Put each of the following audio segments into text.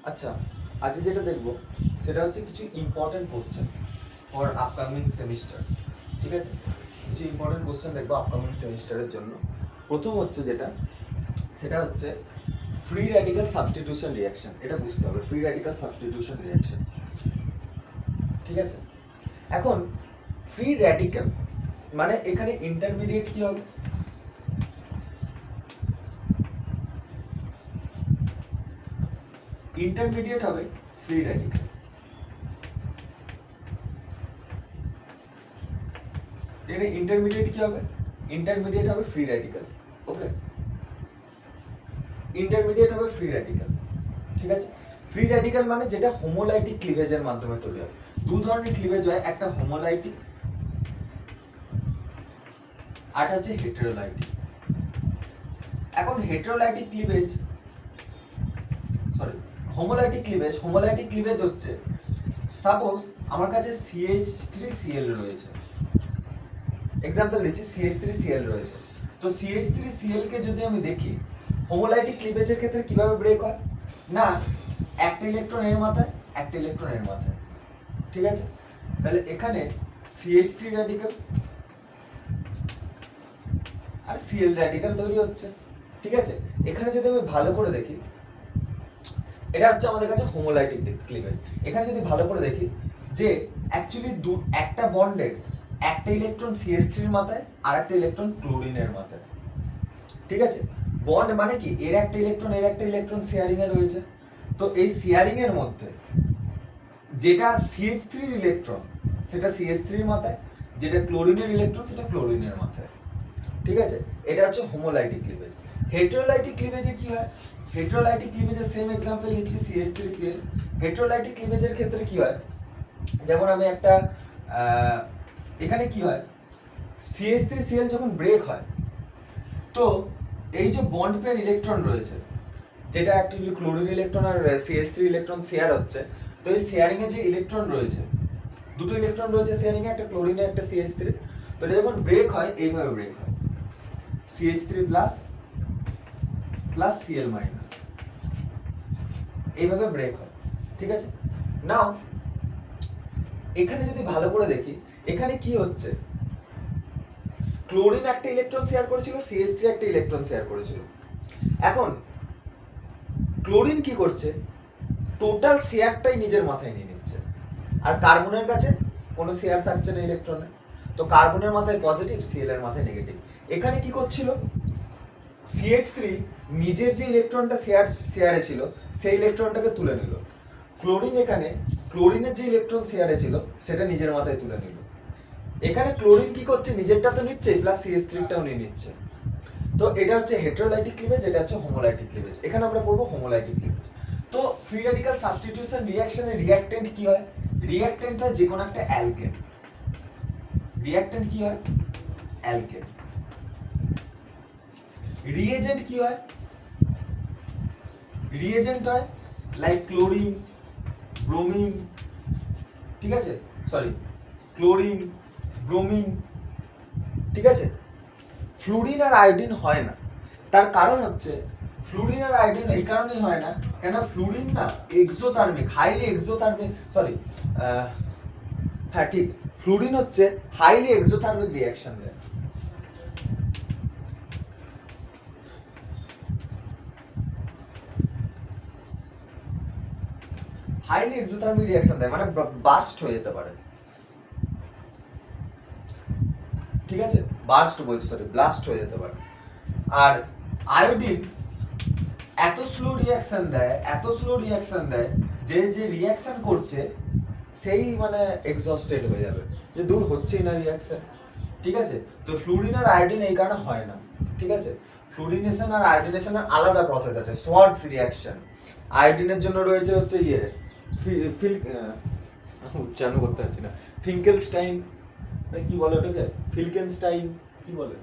আচ্ছা, আজকে যেটা দেখবো সেটা হচ্ছে কিছু important question for upcoming semester. ঠিক আছে, কিছু ইম্পর্টেন্ট কোশ্চেন দেখবো আপকামিং সেমিস্টারের জন্য। প্রথম হচ্ছে যেটা, সেটা হচ্ছে ফ্রি র্যাডিক্যাল সাবস্টিটিউশন রিঅ্যাকশন। এটা বুঝতে হবে, ফ্রি র্যাডিক্যাল সাবস্টিটিউশন রিঅ্যাকশন। ঠিক আছে, এখন ফ্রি র্যাডিক্যাল মানে এখানে ইন্টারমিডিয়েট কি হবে? ইন্টারমিডিয়েট হবে ফ্রি র্যাডিক্যাল। এখানে ইন্টারমিডিয়েট কি হবে? ইন্টারমিডিয়েট হবে ফ্রি র্যাডিক্যাল। ওকে, ইন্টারমিডিয়েট হবে ফ্রি র্যাডিক্যাল। ঠিক আছে, ফ্রি র্যাডিক্যাল মানে যেটা হোমোলাইটিক ক্লিভেজের মাধ্যমে তৈরি হয়। দু ধরনের ক্লিভেজ হয়, একটা হোমোলাইটিক আর হচ্ছে হেটেরোলাইটিক। এখন হেটেরোলাইটিক ক্লিভেজ হোমোলাইটিক ক্লিভেজ হচ্ছে, সাপোজ আমার কাছে CH3Cl রয়েছে, এক্সাম্পল দিচ্ছি, CH3Cl রয়েছে। তো CH3Cl কে যদি আমি দেখি হোমোলাইটিক ক্লিভেজের ক্ষেত্রে কিভাবে ব্রেক হয়, না একটা ইলেকট্রন এর মাথায়, একটা ইলেকট্রন এর মাথায়। ঠিক আছে, তাহলে এখানে CH3 র্যাডিক্যাল আর Cl র্যাডিক্যাল তৈরি হচ্ছে। ঠিক আছে, এখানে যদি আমি ভালো করে দেখি, এটা হচ্ছে আমাদের কাছে হোমোলাইটিক ক্লিভেজ। এখানে যদি ভালো করে দেখি যে অ্যাকচুয়ালি একটা বন্ডের একটা ইলেকট্রন CH3 এর মাথায় আর একটা ইলেকট্রন ক্লোরিনের মাথায়। ঠিক আছে, বন্ড মানে কি, এর একটা ইলেকট্রন শেয়ারিং এ রয়েছে। তো এই শেয়ারিং এর মধ্যে যেটা CH3 ইলেকট্রন সেটা CH3 এর মাথায়, যেটা ক্লোরিনের ইলেকট্রন সেটা ক্লোরিনের মাথায়। ঠিক আছে, এটা হচ্ছে হোমোলাইটিক ক্লিভেজ। হেটেরোলাইটিক ক্লিভেজে কি হয়? হেটেরোলাইটিক ক্লিভেজের সেম এক্সাম্পল নিচ্ছি, CH3Cl। হেটেরোলাইটিক ক্লিভেজের ক্ষেত্রে কি হয়, যেমন আমি একটা এখানে কি হয়, CH3Cl যখন ব্রেক হয়, তো এই যে বন্ড পেয়ার ইলেকট্রন রয়েছে, যেটা অ্যাকচুয়ালি ক্লোরিন ইলেকট্রন আর CH3 ইলেকট্রন শেয়ার হচ্ছে, তো এই শেয়ারিং এ যে ইলেকট্রন রয়েছে, দুটো ইলেকট্রন রয়েছে শেয়ারিং এ, একটা ক্লোরিনে একটা CH3। তো এটা যখন ব্রেক হয় এইভাবে ব্রেক হয়, CH3 plus plus Cl minus, এইভাবে ব্রেক হয়। ঠিক আছে, নাও এখানে যদি ভালো করে দেখি, এখানে কি হচ্ছে, ক্লোরিন একটা ইলেকট্রন শেয়ার করেছিল, CH3 একটা ইলেকট্রন শেয়ার করেছিল। এখন ক্লোরিন কি করছে, টোটাল শেয়ারটাই নিজের মাথায় নিয়ে নিচ্ছে, আর কার্বনের কাছে কোনো শেয়ার থাকছে না ইলেকট্রনে। তো কার্বনের মাথায় পজিটিভ, Cl এর মাথায় নেগেটিভ। এখানে কি করছিল, CH3 নিজের যে ইলেকট্রনটা শেয়ারে ছিল সেই ইলেকট্রনটাকে তুলে নিল। ক্লোরিন এখানে ক্লোরিনের যে ইলেকট্রন শেয়ারে ছিল সেটা নিজের মাথায় তুলে নিল। এখানে ক্লোরিন কি করছে, নিজেরটা তো নিচ্ছে প্লাস CH3টাও নিয়ে নিচ্ছে। তো এটা হচ্ছে হেটেরোলাইটিক ক্লিভেজ, এটা হচ্ছে হোমোলাইটিক ক্লিভেজ। এখানে আমরা পড়বো হোমোলাইটিক ক্লিভেজ। তো ফ্রি র্যাডিক্যাল সাবস্টিটিউশন রিঅ্যাকশনে রিঅ্যাকট্যান্ট কি হয়? রিঅ্যাকট্যান্ট হয় যে কোনো একটা অ্যালকেন। রিঅ্যাকট্যান্ট কি হয়? অ্যালকেন। রিএজেন্ট কি হয়? রিএজেন্ট হয় লাইক ক্লোরিন, ব্রোমিন। ঠিক আছে, ক্লোরিন, ব্রোমিন। ঠিক আছে, ফ্লুরিন আর আয়োডিন হয় না। তার কারণ হচ্ছে, ফ্লুরিন আর আয়োডিন এই কারণেই হয় না, কেন ফ্লুরিন না এক্সোথার্মিক, হাইলি এক্সোথার্মিক, হ্যাঁ ঠিক, ফ্লুরিন হচ্ছে হাইলি এক্সোথার্মিক রিঅ্যাকশন দেয়। হাইলি এক্সোথার্মিক রিঅ্যাকশন দেয় মানে বার্স্ট হয়ে যেতে পারে। ঠিক আছে, ব্লাস্ট হয়ে যেতে পারে। আর আয়োডিন এত স্লো রিঅ্যাকশন দেয় যে যে রিঅ্যাকশন করছে সেই মানে এক্সস্টেড হয়ে যাবে, যে দূর হচ্ছেই না রিঅ্যাকশন। ঠিক আছে, তো ফ্লুরিন আর আয়োডিন এই কারণে হয় না। ঠিক আছে, ফ্লুরিনেশন আর আয়োডিনেশনের আলাদা প্রসেস আছে, সোয়ার্টস রিঅ্যাকশন। আয়োডিনের জন্য রয়েছে হচ্ছে উচ্চারণ করতে পারছি না, ফিঙ্কেলস্টাইন, কি বলে ওটাকে, ফিলকেনস্টাইন, কি বলে,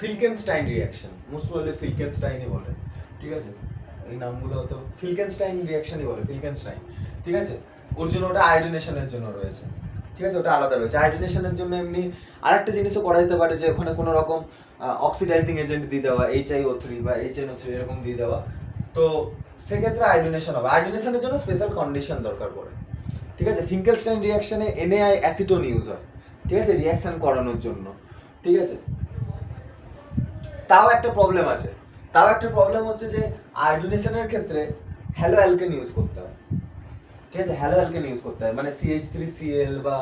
ফিলকেনস্টাইন রিঅ্যাকশন, মোস্ট প্রবাবলি ফিলকেনস্টাইনই বলে। ঠিক আছে, এই নামগুলো তো ফিলকেনস্টাইন রিঅ্যাকশনই বলে, ফিলকেনস্টাইন। ঠিক আছে, ওর জন্য ওটা আয়োডিনেশনের জন্য রয়েছে। ঠিক আছে, ওটা আলাদা রয়েছে। আয়োডিনেশনের জন্য এমনি আরেকটা জিনিসও করা যেতে পারে, যে ওখানে কোনো রকম অক্সিডাইজিং এজেন্ট দিয়ে দেওয়া, HiO3 বা HNO3 এরকম দিয়ে দেওয়া, তো সেক্ষেত্রে আয়োডিনেশন হবে। আয়োডিনেশনের জন্য স্পেশাল কন্ডিশন দরকার পড়ে, ঠিক আছে। ফিঙ্কেলস্টাইন রিয়াকশনে NaI অ্যাসিটোন ইউজ হয়, ঠিক আছে, রিয়াকশন করানোর জন্য, ঠিক আছে। তাও একটা প্রবলেম হচ্ছে যে আয়োডিনেশনের ক্ষেত্রে হ্যালো অ্যালকেন ইউজ করতে হয়, ঠিক আছে। হ্যালো অ্যালকেন ইউজ করতে হয় মানে CH3Cl বা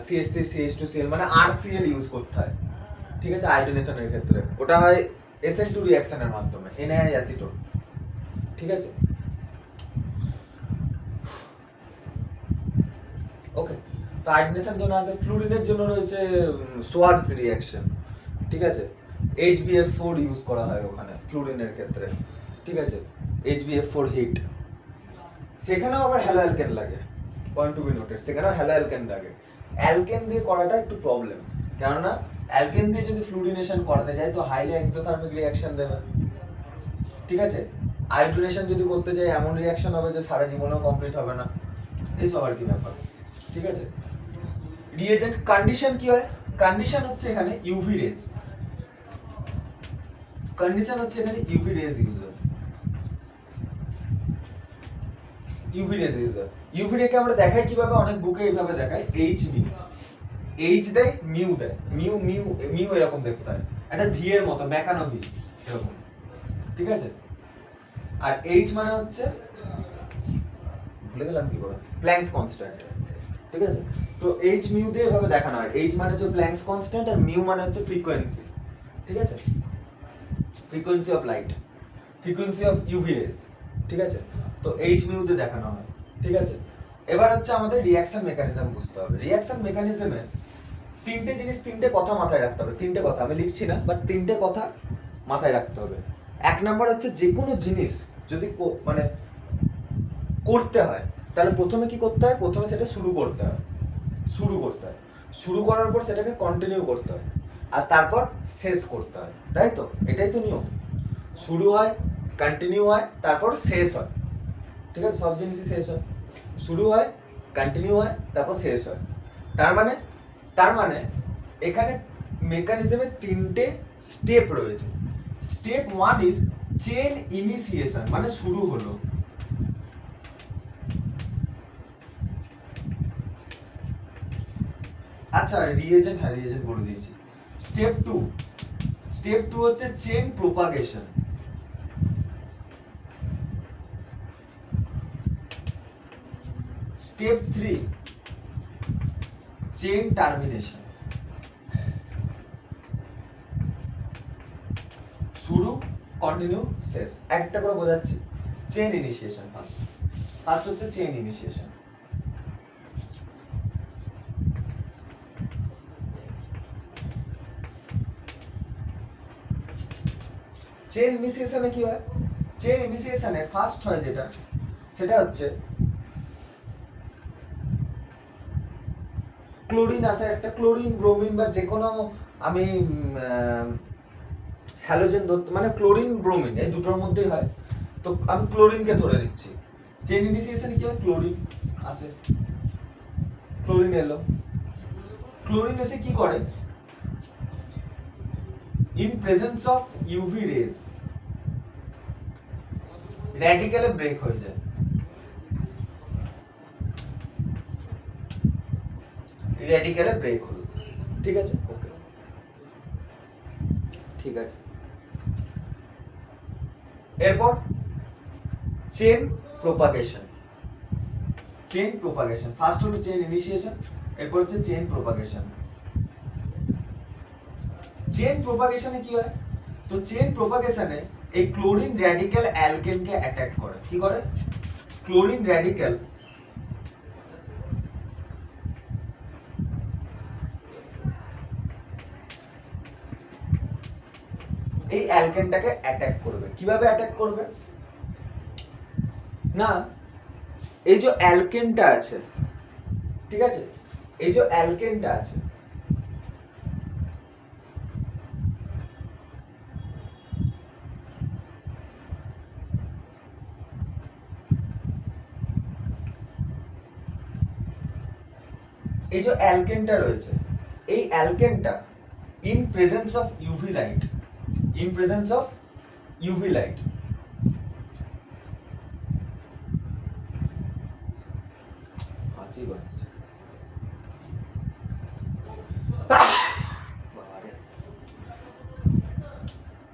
CH3CH2Cl মানে RCl ইউজ করতে হয়, ঠিক আছে। আয়োডিনেশনের ক্ষেত্রে ওটা হয় SN2 রিয়াকশনের মাধ্যমে NaI অ্যাসিটোন, ঠিক আছে। ওকে, তো আয়োডিনেশন জন্য আছে। ফ্লুরিনের জন্য রয়েছে সোয়ার্টজ রিয়াকশন, ঠিক আছে। HbF4 ইউজ করা হয় ওখানে ফ্লুরিনের ক্ষেত্রে, ঠিক আছে। HbF4 হিট, সেখানেও আবার হ্যালো অ্যালকেন লাগে, পয়েন্ট টু বি নোটেড, সেখানেও হ্যালো অ্যালকেন লাগে। অ্যালকেন দিয়ে করাটা একটু প্রবলেম, কেননা অ্যালকেন দিয়ে যদি ফ্লুরিনেশন করাতে যায় তো হাইলি এক্সোথার্মিক রিয়াকশন দেবে, ঠিক আছে। আয়োডিনেশন যদি করতে যাই এমন রিয়াকশন হবে যে সারা জীবনেও কমপ্লিট হবে না, এইসব আর কি ব্যাপার, ঠিক আছে। রিয়েজেন্ট কন্ডিশন কি হয়? কন্ডিশন হচ্ছে এখানে ইউভি রেজ, কন্ডিশন হচ্ছে এখানে ইউভি রেজ ইউজ হয়। ইউভি রেজ ইউজ হয়। ইউভি রে কে আমরা দেখাই কিভাবে? অনেক বুকে এইভাবে দেখায় এইচ মিউ, এইচ দেয় মিউ দেয়, মিউ মিউ মিউ এরকম দেখতে হয়, একটা ভি এর মতো, মেকানো ভি এরকম, ঠিক আছে। আর এইচ মানে হচ্ছে ভুলে গেলাম কি করে, প্ল্যাঙ্কস কনস্ট্যান্ট, ঠিক আছে। তো এইচ মিউ দিয়ে এভাবে দেখানো হয়। এইচ মানে হচ্ছে প্ল্যাঙ্কস কনস্ট্যান্ট আর মিউ মানে হচ্ছে ফ্রিকোয়েন্সি, ঠিক আছে, frequency of light, frequency of UV rays, ঠিক আছে। তো এইচ মিউ দিয়ে দেখানো হয়, ঠিক আছে। এবার হচ্ছে আমাদের রিঅ্যাকশন মেকানিজম বুঝতে হবে। রিঅ্যাকশন মেকানিজমে তিনটে জিনিস, তিনটে কথা মাথায় রাখতে হবে। তিনটে কথা আমি লিখছি না, বাট তিনটে কথা মাথায় রাখতে হবে। এক নাম্বার হচ্ছে যে কোনো জিনিস যদি মানে করতে হয় তাহলে প্রথমে কি করতে হয়? প্রথমে সেটা শুরু করতে হয়, শুরু করার পর সেটাকে কন্টিনিউ করতে হয়, আর তারপর শেষ করতে হয়, তাই তো? এটাই তো নিয়ম। শুরু হয়, কন্টিনিউ হয়, তারপর শেষ হয়, ঠিক আছে। সব জিনিসই শেষ হয়, শুরু হয়, কন্টিনিউ হয়, তারপর শেষ হয়। তার মানে এখানে মেকানিজমে তিনটে স্টেপ রয়েছে। স্টেপ 1 ইজ চেইন ইনিশিয়েশন, মানে শুরু হলো। আচ্ছা, রিএজেন্ট বলে দিয়েছি। স্টেপ 2 হচ্ছে chain propagation. Step 3 chain termination. শুরু, কন্টিনিউ, শেষ। একটা করে বোঝাচ্ছি। চেইন ইনিশিয়েশন ফার্স্ট হচ্ছে চেইন ইনিশিয়েশন। চেইন ইনিশিয়েশনে কি হয়? চেইন ইনিশিয়েশনে ফার্স্ট হয় যেটা, সেটা হচ্ছে ক্লোরিন আছে একটা, ক্লোরিন ব্রোমিন বা যে কোনো, আমি হ্যালোজেন ধরতে, মানে ক্লোরিন ব্রোমিন এই দুটোর মধ্যেই হয়, তো আমি ক্লোরিনকে ধরে নিচ্ছি। চেইন ইনিশিয়েশনে কি হয়? ক্লোরিন আসে, ক্লোরিন এলো, ক্লোরিন এসে কি করে? In presence of UV rays র্যাডিক্যালে ব্রেক হয়ে যায়, র্যাডিক্যালে ব্রেক হলো, ঠিক আছে। ওকে, ঠিক আছে। এরপর চেইন প্রোপাগেশন। ফার্স্ট হলো চেইন ইনিশিয়েশন, এরপর হচ্ছে চেইন প্রোপাগেশন। চেইন প্রোপাগেশনে কি হয়? তো চেইন প্রোপাগেশনে এই ক্লোরিন র্যাডিক্যাল অ্যালকেনকে অ্যাটাক করে। কি করে? ক্লোরিন র্যাডিক্যাল এই অ্যালকেনটাকে অ্যাটাক করবে। কিভাবে অ্যাটাক করবে? না, এই যে অ্যালকেনটা আছে, ঠিক আছে, এই যে অ্যালকেনটা আছে, এই যে অ্যালকেনটা রয়েছে, এই অ্যালকেনটা in presence of UV light বাঁচি বাঁচি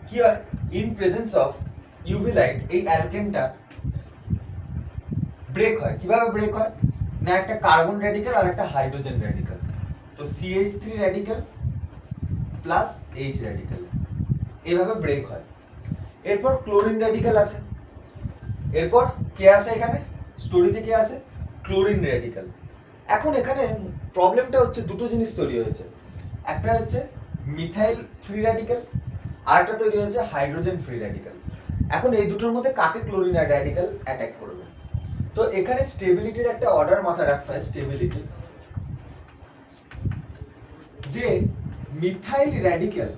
কি হয় in presence of UV light এই অ্যালকেনটা ব্রেক হয়। কিভাবে ব্রেক হয় না, একটা কার্বন রেডিক্যাল আর একটা হাইড্রোজেন রেডিক্যাল, তো CH3 radical plus H radical এইভাবে ব্রেক হয়। এরপর ক্লোরিন রেডিক্যাল আসে, এরপর কে আসে এখানে স্টোরিতে, কে আসে ক্লোরিন রেডিক্যাল। এখন এখানে প্রবলেমটা হচ্ছে দুটো জিনিস তৈরি হয়েছে, একটা হচ্ছে মিথাইল ফ্রি রেডিক্যাল আর একটা তৈরি হয়েছে হাইড্রোজেন ফ্রি রেডিক্যাল। এখন এই দুটোর মধ্যে কাকে ক্লোরিন রেডিক্যাল অ্যাটাক করবে? তো এখানে স্টেবিলিটির একটা অর্ডার মাথায় রাখতে হয়, স্টেবিলিটি, যে methyl radical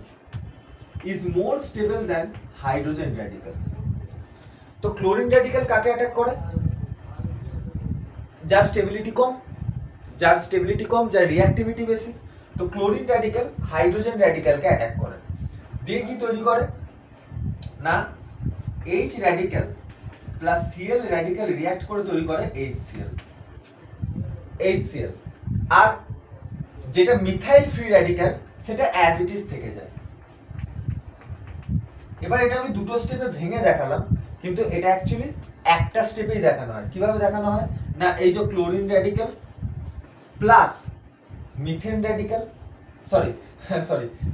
is more stable than hydrogen radical. তো ক্লোরিন রেডিক্যাল কাকে অ্যাটাক করে? যার স্টেবিলিটি কম, যার রিঅ্যাক্টিভিটি বেশি। তো ক্লোরিন রেডিক্যাল হাইড্রোজেন রেডিক্যালকে অ্যাটাক করে, দিয়ে কি তৈরি করে না H radical plus Cl radical react করে তৈরি করে HCl। আর যেটা মিথাইল ফ্রি রেডিক্যাল সেটা অ্যাজ ইট ইজ থেকে যায়। এবার এটা আমি দুটো স্টেপে ভেঙে দেখালাম, কিন্তু এটা অ্যাকচুয়ালি একটা স্টেপেই দেখানো হয়। কিভাবে দেখানো হয় না, এই যে chlorine radical plus methane radical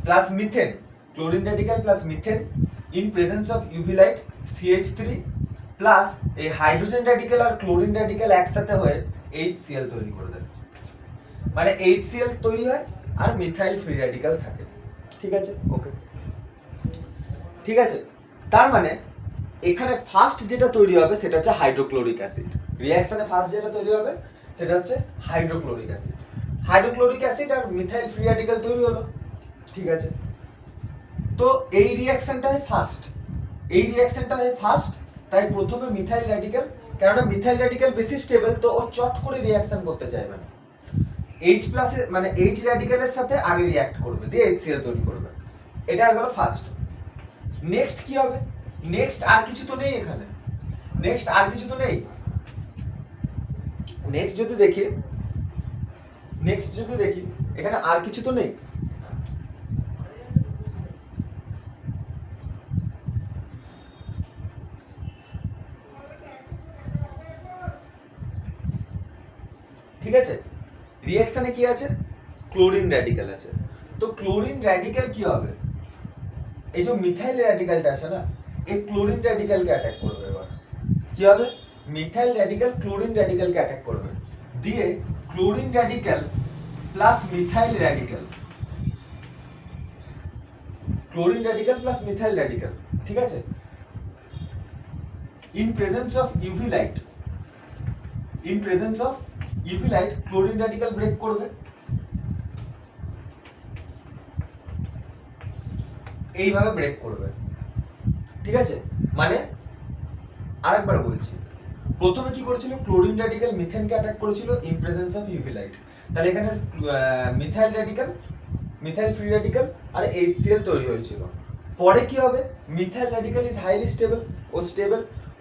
plus methane, chlorine radical plus methane in presence of UV light CH3 plus এই হাইড্রোজেন রেডিক্যাল আর ক্লোরিন রেডিক্যাল একসাথে হয়ে HCl তৈরি করে দেয়। মানে HCl তৈরি হয় আর মিথাইল ফ্রি রেডিক্যাল থাকে। ঠিক আছে, ওকে, ঠিক আছে। তার মানে এখানে ফার্স্ট যেটা তৈরি হবে সেটা হচ্ছে হাইড্রোক্লোরিক অ্যাসিড। রিঅ্যাকশনে ফার্স্ট যেটা তৈরি হবে সেটা হচ্ছে হাইড্রোক্লোরিক অ্যাসিড। হাইড্রোক্লোরিক অ্যাসিড আর মিথাইল ফ্রি রেডিক্যাল তৈরি হলো, ঠিক আছে। তো এই রিঅ্যাকশনটা হয় ফার্স্ট, তাই প্রথমে মিথাইল রেডিক্যাল, কেননা মিথাইল রেডিক্যাল বেশি স্টেবল, তো ও চট করে রিঅ্যাকশন করতে চাইবে না, H প্লাসে মানে H রেডিক্যালের সাথে আগে রিঅ্যাক্ট করবে, দিয়ে HCl তৈরি করবে। এটা হয়ে গেল ফার্স্ট। নেক্সট কি হবে? নেক্সট আর কিছু তো নেই এখানে, নেক্সট যদি দেখি এখানে আর কিছু তো নেই। ঠিক আছে, রিঅ্যাকশনে কি আছে? ক্লোরিন রেডিক্যাল আছে। তো ক্লোরিন রেডিক্যাল কি হবে? এই যে মিথাইল রেডিক্যালটা আছে না, এই ক্লোরিন রেডিক্যালকে অ্যাটাক করবে। এবার কি হবে? মিথাইল রেডিক্যাল ক্লোরিন রেডিক্যালকে অ্যাটাক করবে, দিয়ে chlorine radical plus methyl radical, ঠিক আছে, in presence of UV light chlorine radical break করবে, এইভাবে ব্রেক করবে। ঠিক আছে, মানে আরেকবার বলছি, প্রথমে কি করেছিল? ক্লোরিন রেডিক্যাল মিথেনকে অ্যাটাক করেছিল in presence of UV light. তাহলে এখানে মিথাইল ফ্রি রেডিক্যাল আর HCl তৈরি হয়েছিল। পরে কি হবে? Methyl radical is highly stable,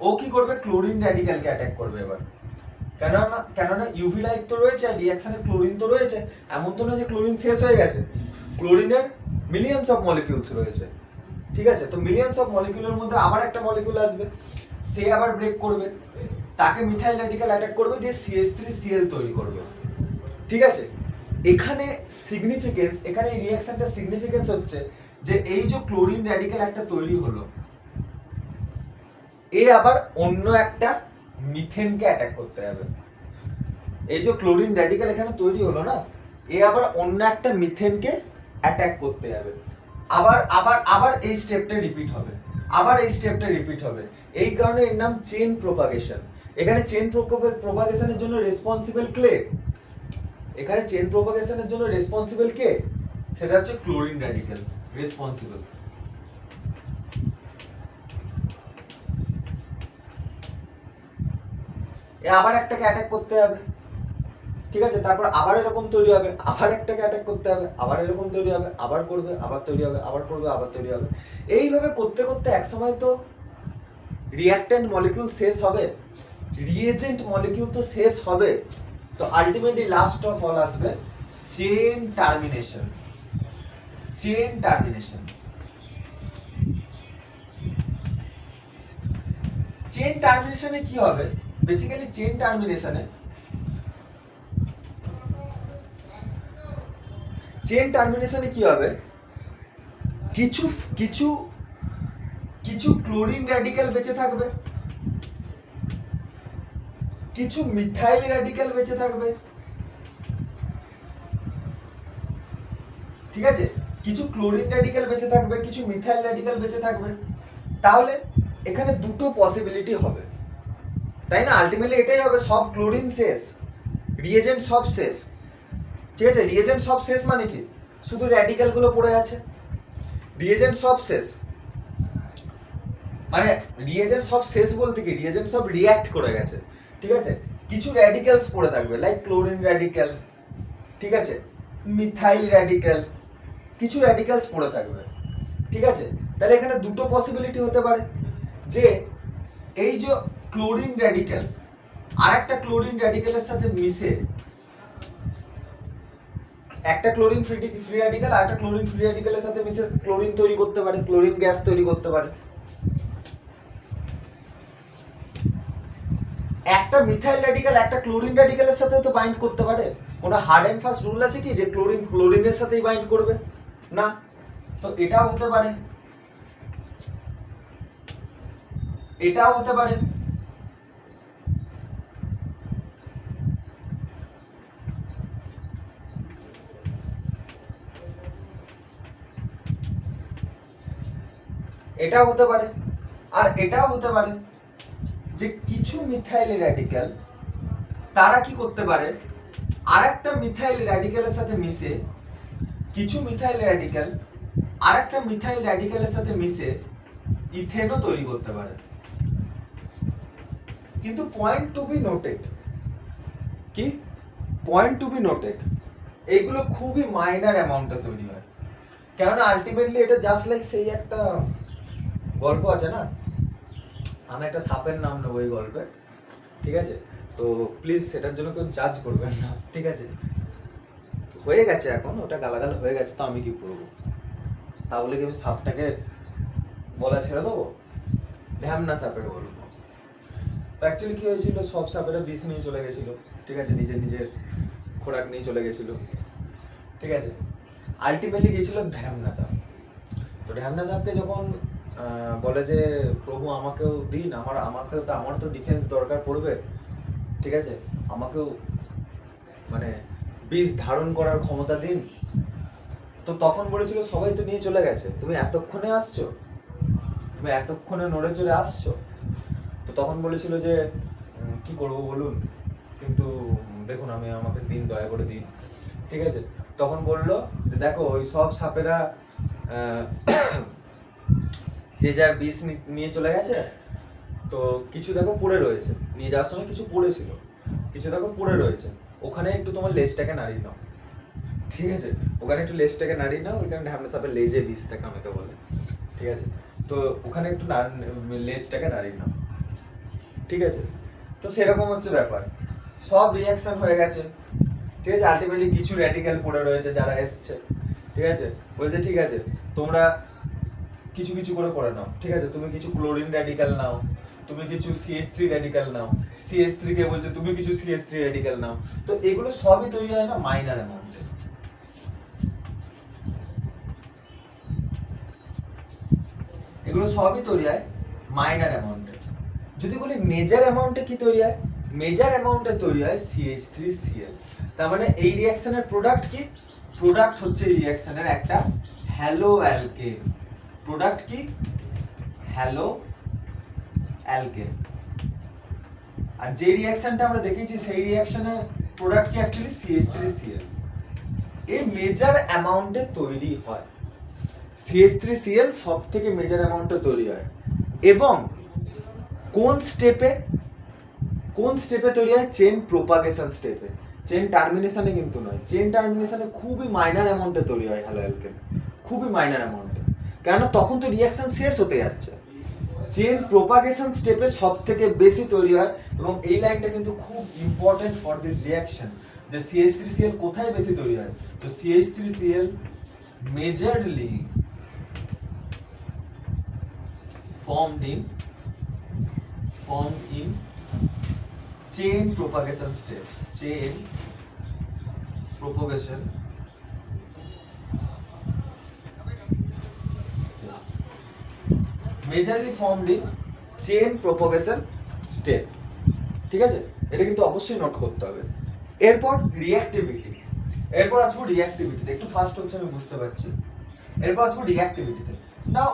ও কি করবে? ক্লোরিন রেডিক্যালকে অ্যাটাক করবে এবার। কেননা ইউভি লাইট তো রয়েছে আর রিঅ্যাকশনে ক্লোরিন তো রয়েছে, এমন তো না যে ক্লোরিন শেষ হয়ে গেছে, ক্লোরিনের মিলিয়নস অফ মলিকিউলস রয়েছে। ঠিক আছে, তো মিলিয়নস অফ মলিকিউলের মধ্যে আবার একটা মলিকিউল আসবে, সে আবার ব্রেক করবে, তাকে মিথাইল রেডিক্যাল অ্যাটাক করবে, দিয়ে CH3Cl তৈরি করবে। ঠিক আছে, এখানে এই রিঅ্যাকশনটা সিগনিফিকেন্স হচ্ছে যে এই যে ক্লোরিন রেডিক্যাল একটা তৈরি হলো, এ আবার অন্য একটা মিথেনকে অ্যাটাক করতে হবে। এই যে ক্লোরিন রেডিক্যাল এখানে তৈরি হলো না, এ আবার অন্য একটা মিথেনকে অ্যাটাক করতে হবে, আবার এই স্টেপটা রিপিট হবে, এই কারণে এর নাম চেইন প্রোপাগেশন। এখানে চেইন প্রোপাগেশনের জন্য রেসপন্সিবল কে? সেটা হচ্ছে ক্লোরিন রেডিক্যাল রেসপন্সিবল। আবার একটাকে অ্যাটাক করতে হবে, ঠিক আছে, তারপর আবার এরকম তৈরি হবে, আবার একটাকে অ্যাটাক করতে হবে, আবার এরকম তৈরি হবে, আবার করবে, আবার তৈরি হবে, আবার করবে, আবার তৈরি হবে। এইভাবে করতে করতে একসময় তো রিঅ্যাক্ট্যান্ট মলিকিউল শেষ হবে, রিএজেন্ট মলিকিউল তো শেষ হবে, তো আলটিমেটলি লাস্ট অফ অল আসবে chain termination. Chain termination, chain টার্মিনেশনে কি হবে? বেসিক্যালি চেন টার্মিনেশনে কি হবে, কিছু কিছু কিছু ক্লোরিন র্যাডিক্যাল বেঁচে থাকবে, কিছু মিথাইল র্যাডিক্যাল বেঁচে থাকবে, ঠিক আছে? কিছু ক্লোরিন র্যাডিক্যাল বেঁচে থাকবে, কিছু মিথাইল র্যাডিক্যাল বেঁচে থাকবে। তাহলে এখানে দুটো পসিবিলিটি হবে, তাই না? আলটিমেটলি এটাই হবে, সব ক্লোরিন শেষ, রিএজেন্ট সব শেষ, ঠিক আছে? রিএজেন্ট সব শেষ মানে কি? শুধু র্যাডিক্যাল গুলো পড়ে আছে। রিএজেন্ট সব শেষ মানে রিএজেন্ট সব শেষ বলতে কি, রিএজেন্ট সব রিঅ্যাক্ট করে গেছে, ঠিক আছে? কিছু র্যাডিক্যালস পড়ে থাকবে, লাইক ক্লোরিন র্যাডিক্যাল, ঠিক আছে? মিথাইল র্যাডিক্যাল, কিছু র্যাডিক্যালস পড়ে থাকবে, ঠিক আছে? তাহলে এখানে দুটো পসিবিলিটি হতে পারে, যে এই যে ক্লোরিন র্যাডিক্যাল আর একটা ক্লোরিন র্যাডিক্যালের সাথে মিশে, একটা ক্লোরিন ফ্রি র্যাডিক্যাল আর একটা ক্লোরিন ফ্রি র্যাডিক্যালের সাথে মিশে ক্লোরিন তৈরি করতে পারে, ক্লোরিন গ্যাস তৈরি করতে পারে। একটা মিথাইল র্যাডিক্যাল একটা ক্লোরিন র্যাডিক্যালের সাথে তো বাইন্ড করতে পারে। কোনো হার্ড এন্ড ফাস্ট রুল আছে কি যে ক্লোরিন ক্লোরিনের সাথেই বাইন্ড করবে? না। তো এটাও হতে পারে, এটাও হতে পারে, এটাও হতে পারে, আর এটাও হতে পারে যে কিছু মিথাইল র্যাডিক্যাল তারা কি করতে পারে, আর একটা মিথাইল র্যাডিক্যালের সাথে মিশে, কিছু মিথাইল র্যাডিক্যাল আর একটা মিথাইল র্যাডিক্যালের সাথে মিশে ইথেনও তৈরি করতে পারে। কিন্তু পয়েন্ট টু বি নোটেড, কি পয়েন্ট টু বি নোটেড, এইগুলো খুবই মাইনার অ্যামাউন্টে তৈরি হয়। কেননা আলটিমেটলি এটা জাস্ট লাইক সেই একটা গল্প আছে না, আমি একটা সাপের নাম নেবো এই গল্পে, ঠিক আছে? তো প্লিজ সেটার জন্য কেউ জাজ করবেন না, ঠিক আছে? হয়ে গেছে এখন, ওটা গালাগাল হয়ে গেছে, তো আমি কি করবো? তাহলে কি আমি সাপটাকে বলা ছেড়ে দেবো? ঢ্যামনা সাপের বলবো। তো অ্যাকচুয়ালি কি হয়েছিল, সব সাপেরা বিষ নিয়ে চলে গেছিল, ঠিক আছে? নিজের নিজের খোরাক নিয়ে চলে গেছিল, ঠিক আছে? আলটিমেটলি গিয়েছিল ঢ্যামনা সাপ। তো ঢ্যামনা সাপকে যখন বলে যে প্রভু আমাকেও দিন, আমার তো ডিফেন্স দরকার পড়বে, ঠিক আছে? আমাকেও মানে বীজ ধারণ করার ক্ষমতা দিন। তো তখন বলেছিল সবাই তো নিয়ে চলে গেছে, তুমি এতক্ষণে আসছো, তুমি এতক্ষণে নড়ে চড়ে আসছো। তো তখন বলেছিল যে কি করব বলুন, কিন্তু দেখুন আমাকে দিন, দয়া করে দিন, ঠিক আছে? তখন বললো যে দেখো ওই সব সাপেরা যে যার বিষ নিয়ে চলে গেছে, তো কিছু দেখো পড়ে রয়েছে, নিয়ে যাওয়ার সময় কিছু পড়েছিল, কিছু দেখো পড়ে রয়েছে, ওখানে একটু তোমার লেজটাকে নাড়িয়ে নাও, ঠিক আছে? ওখানে একটু লেজটাকে নাড়িয়ে নাও, ওইখানে ঢ্যামনা সাপের লেজে বিষটা কামড়াতে বলে, ঠিক আছে? তো ওখানে একটু লেজটাকে নাড়িয়ে নাও, ঠিক আছে? তো সেরকম হচ্ছে ব্যাপার, সব রিয়াকশন হয়ে গেছে, ঠিক আছে? আলটিমেটলি কিছু র্যাডিক্যাল পড়ে রয়েছে যারা এসছে, ঠিক আছে? বলছে ঠিক আছে তোমরা কিছু কিছু করে নাও, ঠিক আছে? তুমি কিছু ক্লোরিন র্যাডিক্যাল নাও, তুমি কিছু CH3 র্যাডিক্যাল নাও, CH3 কে বলছে তুমি কিছু CH3 র্যাডিক্যাল নাও। তো এগুলো সবই তৈরি হয় না মাইনার অ্যামাউন্টে, এগুলো সবই তৈরি হয় মাইনার অ্যামাউন্টে। যদি বলি মেজর অ্যামাউন্টে কি তৈরি হয়, মেজর অ্যামাউন্টে তৈরি হয় CH3Cl। তার মানে এই রিঅ্যাকশনের প্রোডাক্ট কি? প্রোডাক্ট হচ্ছে এই রিঅ্যাকশনের একটা হ্যালো অ্যালকেন। প্রোডাক্ট কি? Haloalkane. আর যে রিঅ্যাকশনটা আমরা দেখেছি সেই রিঅ্যাকশনের প্রোডাক্ট কি অ্যাকচুয়ালি CH3Cl। এই মেজর অ্যামাউন্টে তৈরি হয়, CH3Cl সব থেকে মেজর অ্যামাউন্টে তৈরি হয়। এবং কোন স্টেপে তৈরি হয়? চেন প্রোপাগেশন স্টেপে, চেন টার্মিনেশনে কিন্তু নয়। চেন টার্মিনেশনে খুবই মাইনার অ্যামাউন্টে তৈরি হয় হ্যালো অ্যালকেন, খুবই মাইনার অ্যামাউন্টে, কেননা তখন তো রিঅ্যাকশন শেষ হতে যাচ্ছে, চেন প্রোপাগেশন স্টেপে সব থেকে বেশি তৈরি হয়, এবং এই লাইনটা কিন্তু খুব ইম্পর্টেন্ট ফর দিস রিয়াকশন, যে CH3Cl কোথায় বেশি তৈরি হয়। তো CH3Cl majorly formed in chain propagation step, chain propagation majorly formed in chain propagation step, ঠিক আছে, এটা কিন্তু অবশ্যই নোট করতে হবে। এরপর রিঅ্যাক্টিভিটি, এরপর আসবো রিঅ্যাক্টিভিটিতে, একটু ফাস্ট হচ্ছে আমি বুঝতে পারছি। এরপর আসবো রিঅ্যাক্টিভিটিতে। নাও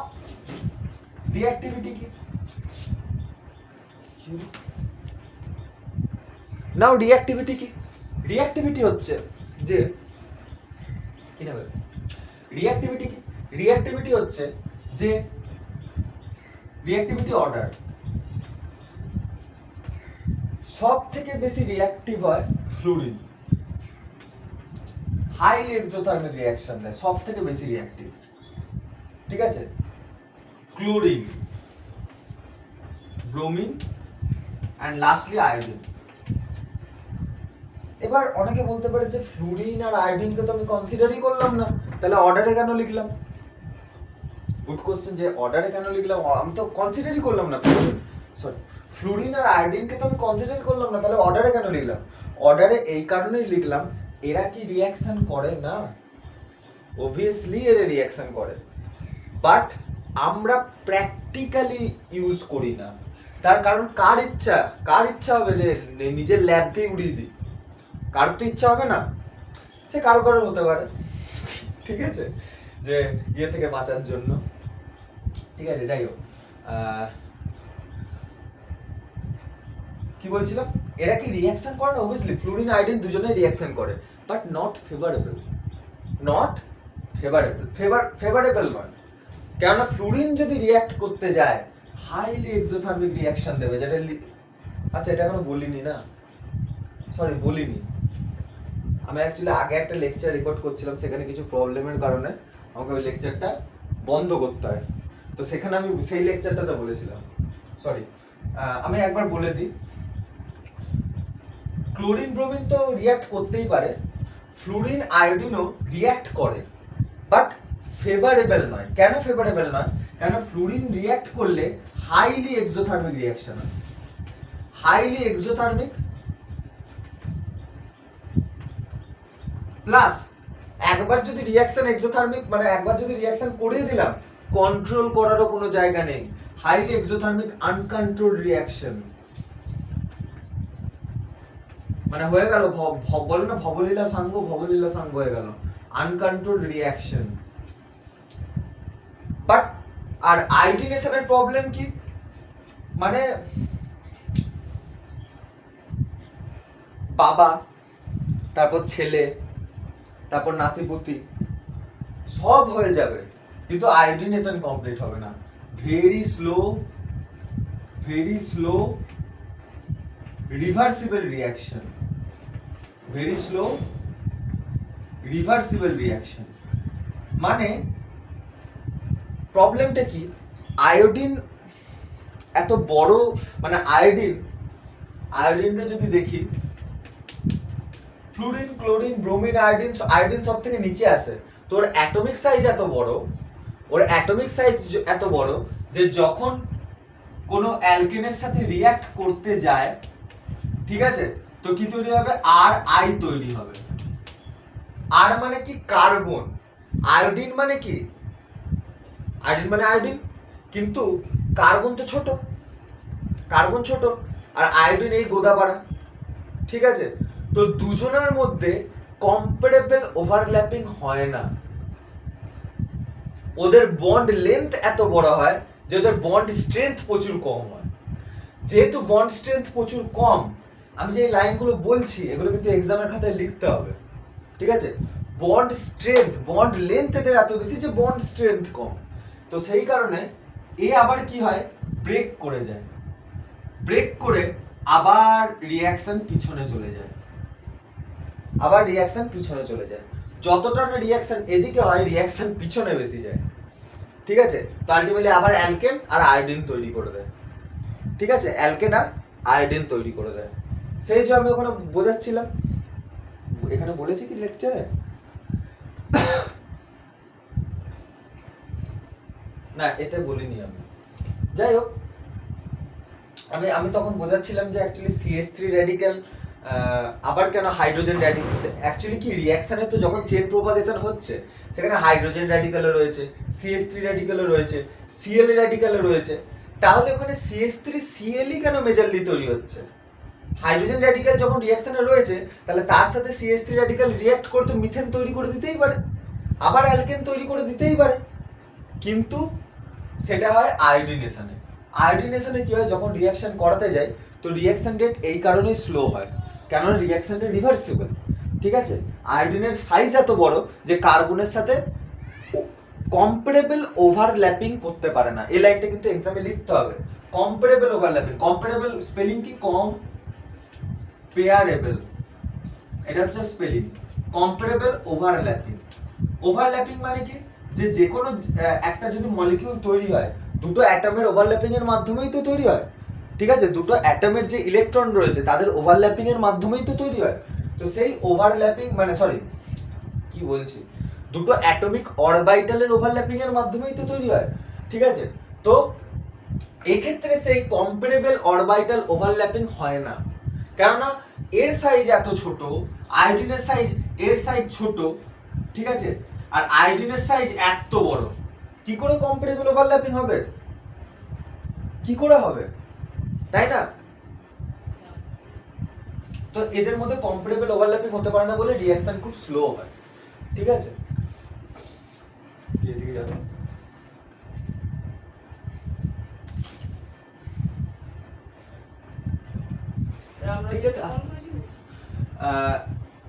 রিঅ্যাক্টিভিটি কি? নাও রিঅ্যাক্টিভিটি কি? রিঅ্যাক্টিভিটি হচ্ছে যে কি না, রিঅ্যাক্টিভিটি কি? রিঅ্যাক্টিভিটি হচ্ছে যে রিঅ্যাক্টিভিটি অর্ডার। সব থেকে বেশি রিঅ্যাক্টিভ হয় ফ্লুরিন, হাইলি এক্সোথার্মিক রিঅ্যাকশন দেয়, সব থেকে বেশি রিঅ্যাক্টিভ, ঠিক আছে। Chlorine, bromine and lastly iodine. এবার অনেকে বলতে পারে যে ফ্লুরিন আর আয়োডিনকে তো আমি কনসিডারই করলাম না, তাহলে অর্ডারে কেন লিখলাম? গুড কোশ্চেন, যে অর্ডারে কেন লিখলাম? আমি তো কনসিডারই করলাম না, সরি, ফ্লুরিন আর আয়োডিনকে তো আমি কনসিডার করলাম না, তাহলে অর্ডারে কেন লিখলাম? অর্ডারে এই কারণেই লিখলাম, এরা কি রিঅ্যাকশন করে না? অবভিয়াসলি এরা রিঅ্যাকশন করে, বাট আমরা প্র্যাকটিক্যালি ইউজ করি না। তার কারণ কার ইচ্ছা হবে যে নিজের ল্যাবকেই উড়িয়ে দিই? কার তো ইচ্ছা হবে না, সে কারো হতে পারে, ঠিক আছে, যে ইয়ে থেকে বাঁচার জন্য, ঠিক আছে। যাই হোক, কি বলছিলাম, এরা কি রিঅ্যাকশন করে না? অবভিয়াসলি ফ্লুরিন আয়োডিন দুজনেই রিঅ্যাকশন করে, বাট নট ফেভারেবল, ফেভারেবল নয়। কেননা ফ্লুরিন যদি রিঅ্যাক্ট করতে যায় হাইলি এক্সোথার্মিক রিঅ্যাকশন দেবে, যেটা আচ্ছা এটা এখনো বলিনি না, সরি বলিনি, আমি অ্যাকচুয়ালি আগে একটা লেকচার রেকর্ড করছিলাম, সেখানে কিছু প্রবলেমের কারণে আমাকে ওই লেকচারটা বন্ধ করতে হয়, তো সেখানে আমি সেই লেকচারটাতে বলেছিলাম, সরি। আমি একবার বলে দিই, ক্লোরিন ব্রোমিন তো রিঅ্যাক্ট করতেই পারে, ফ্লুরিন আয়োডিনও রিঅ্যাক্ট করে, বাট ফেভারেবল নয়। কেন ফেভারেবল নয়? কেন ফ্লুরিন রিঅ্যাক্ট করলে হাইলি এক্সোথার্মিক রিঅ্যাকশন হয়, হাইলি এক্সোথার্মিক, প্লাস একবার যদি রিঅ্যাকশন এক্সোথার্মিক, মানে একবার যদি রিঅ্যাকশন করিয়ে দিলাম, কন্ট্রোল করারও কোনো জায়গা নেই, হাইলি এক্সোথার্মিক আনকন্ট্রোলড রিঅ্যাকশন, মানে হয়ে গেল, বলে না ভবলীলা সাঙ্গ হয়ে গেল, আনকন্ট্রোলড রিঅ্যাকশন। বাট আর আয়োডিনেশনের প্রবলেম কি? মানে বাবা, তারপর ছেলে, তারপর নাতিপুতি, সব হয়ে যাবে, কিন্তু আয়োডিনেশন কমপ্লিট হবে না। ভেরি স্লো রিভার্সিবল রিঅ্যাকশন, মানে প্রবলেমটা কি? আয়োডিন এত বড়, মানে আয়োডিনকে যদি দেখি, ফ্লুরিন, ক্লোরিন, ব্রোমিন, আয়োডিন সব থেকে নিচে আসে, তো ওর অ্যাটমিক সাইজ এত বড়, যে যখন কোনো অ্যালকেনের সাথে রিঅ্যাক্ট করতে যায়, ঠিক আছে, তো কি তৈরি হবে? আর তৈরি হবে। আর মানে কি? কার্বন। আয়োডিন মানে কি? আয়োডিন, কিন্তু কার্বন তো ছোট, আর আয়োডিন এই গোদাপাড়া, ঠিক আছে, তো দুজনের মধ্যে কম্পারেবল ওভারল্যাপিং হয় না, ওদের বন্ড লেন্থ এত বড় হয় যে ওদের বন্ড স্ট্রেংথ প্রচুর কম হয়। যেহেতু বন্ড স্ট্রেংথ প্রচুর কম, আমি যে লাইনগুলো বলছি এগুলো কিন্তু এক্সামের খাতায় লিখতে হবে, ঠিক আছে। বন্ড লেন্থ এদের এত বেশি যে বন্ড স্ট্রেংথ কম, তো সেই কারণে এ আবার কি হয়? ব্রেক করে আবার রিঅ্যাকশন পিছনে চলে যায়, যতটা না রিঅ্যাকশন এদিকে হয়, রিঅ্যাকশন পিছনে বেশি যায়, ঠিক আছে? তো আলটিমেটলি আবার অ্যালকেন আর আয়োডিন তৈরি করে দেয়, ঠিক আছে? অ্যালকেন আর আয়োডিন তৈরি করে দেয়। সেই যে আমি ওখানে বোঝাচ্ছিলাম, এখানে বলেছি কি লেকচারে? না, এতে বলিনি আমি। যাই হোক, আমি তখন বোঝাচ্ছিলাম যে অ্যাকচুয়ালি CH3 র্যাডিক্যাল আবার কেন হাইড্রোজেন র্যাডিক্যাল, অ্যাকচুয়ালি কি রিঅ্যাকশনে তো যখন চেন প্রোপাগেশন হচ্ছে সেখানে হাইড্রোজেন র্যাডিক্যালও রয়েছে, CH3 র্যাডিক্যালও রয়েছে, Cl র্যাডিক্যালও রয়েছে। তাহলে ওখানে CH3Cl কেন মেজরলি তৈরি হচ্ছে? হাইড্রোজেন র্যাডিক্যাল যখন রিঅ্যাকশনে রয়েছে তাহলে তার সাথে CH3 র্যাডিক্যাল রিঅ্যাক্ট করতে মিথেন তৈরি করে দিতেই পারে, আবার অ্যালকেন তৈরি করে দিতেই পারে, কিন্তু সেটা হয় আয়োডিনেশনে। আয়োডিনেশনে কি হয়, যখন রিঅ্যাকশন করাতে যায় তো রিঅ্যাকশন রেট এই কারণেই স্লো হয়, কেননা রিঅ্যাকশন রেট রিভার্সিবল, ঠিক আছে? আয়োডিনের সাইজ এত বড় যে কার্বনের সাথে কম্পারেবল ওভারল্যাপিং করতে পারে না। এই লাইনটা কিন্তু এক্সামে লিখতে হবে, কম্পারেবল ওভারল্যাপিং। কম্পারেবল স্পেলিং কি? কম্পেয়ারেবল, এটা হচ্ছে স্পেলিং। কম্পারেবল ওভারল্যাপিং, ওভারল্যাপিং মানে কি, যে কোনো একটা যদি মলিকিউল তৈরি হয় দুটো অ্যাটমের ওভারল্যাপিং এর মাধ্যমেই তো তৈরি হয়, ঠিক আছে? দুটো অ্যাটমের যে ইলেকট্রন রয়েছে তাদের ওভারল্যাপিং এর মাধ্যমেই তো তৈরি হয়। তো সেই ওভারল্যাপিং মানে সরি কি বলছি, দুটো অ্যাটমিক অরবিটালের ওভারল্যাপিং এর মাধ্যমেই তো তৈরি হয়, ঠিক আছে? তো এক্ষেত্রে সেই কম্পারেবল অরবিটাল ওভারল্যাপিং হয় না, কেননা এর সাইজ এত ছোট, আয়োডিনের সাইজ এর সাইজ ছোট, ঠিক আছে? আর আয়োডিনের সাইজ এত বড়, কি করে কম্পারেবল ওভারল্যাপিং হবে? কি করে হবে, তাই না? তো এদের মধ্যে কম্পারেবল ওভারল্যাপিং হতে পারে না বলে রিঅ্যাকশন খুব স্লো হয়, ঠিক আছে? এদিকে যাও। ঠিক আছে,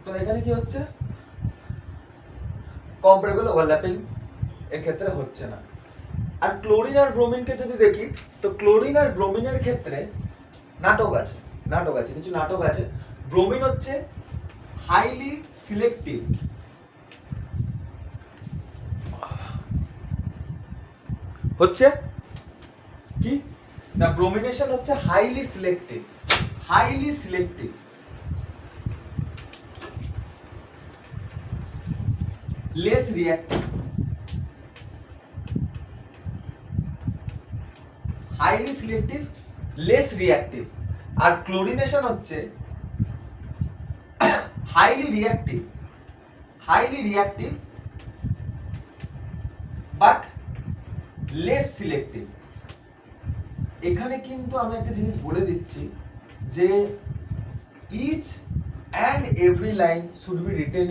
তো এখানে কি হচ্ছে, কম্পারেবল ওভারল্যাপিং এর ক্ষেত্রে হচ্ছে না। আর ক্লোরিন আর ব্রোমিনকে যদি দেখি তো ক্লোরিন আর ব্রোমিনের ক্ষেত্রে নাটক আছে, কিছু নাটক আছে। ব্রোমিন হচ্ছে হাইলি সিলেক্টিভ, হচ্ছে কি না, ব্রোমিনেশন হচ্ছে highly selective, less reactive, highly selective, less reactive. আর ক্লোরিনেশন হচ্ছে highly reactive but less selective. এখানে কিন্তু আমি একটা জিনিস বলে দিচ্ছি যে each and every line should be written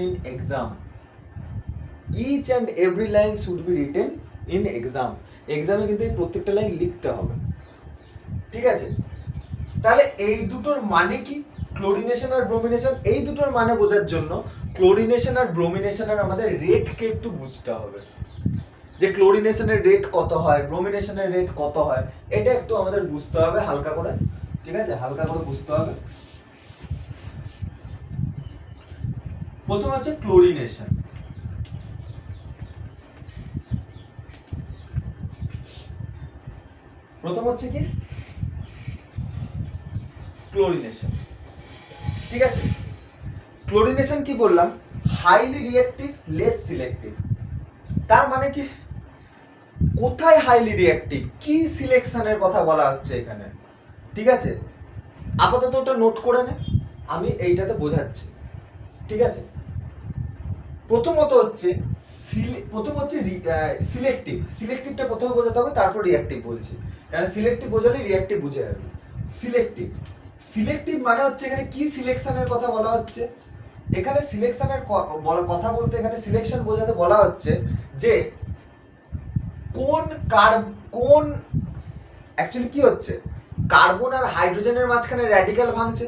in exam, এক্সামে কিন্তু এই প্রত্যেকটা লাইন লিখতে হবে, ঠিক আছে? তাহলে এই দুটোর মানে কি, ক্লোরিনেশন আর ব্রোমিনেশন, এই দুটোর মানে বোঝার জন্য ক্লোরিনেশন আর ব্রোমিনেশনের আমাদের রেটকে একটু বুঝতে হবে, যে ক্লোরিনেশনের রেট কত হয়, ব্রোমিনেশনের রেট কত হয়, এটা একটু আমাদের বুঝতে হবে হালকা করে, ঠিক আছে? হালকা করে বুঝতে হবে। প্রথম হচ্ছে ক্লোরিনেশন। প্রথম হচ্ছে কি ক্লোরিনেশন, ঠিক আছে? ক্লোরিনেশন কি বললাম, হাইলি রিঅ্যাক্টিভ, লেস সিলেক্টিভ। তার মানে কি, কোথায় হাইলি রিঅ্যাক্টিভ, কি সিলেকশনের কথা বলা হচ্ছে এখানে, ঠিক আছে? আপাতত ওটা নোট করে নে, আমি এইটাতে বোঝাচ্ছি, ঠিক আছে? প্রথমত হচ্ছে সিলেক্টিভটা প্রথমে বোঝাতে হবে, তারপর রিঅ্যাক্টিভ বলছি, কারণ সিলেক্টিভ বোঝালে রিঅ্যাক্টিভ বুঝে যাবে। সিলেক্টিভ মানে হচ্ছে এখানে কি সিলেকশনের কথা বলা হচ্ছে, এখানে সিলেকশনের কথা বলতে এখানে সিলেকশন বোঝাতে বলা হচ্ছে যে কোন অ্যাকচুয়ালি কি হচ্ছে, কার্বন আর হাইড্রোজেনের মাঝখানে র্যাডিক্যাল ভাঙছে,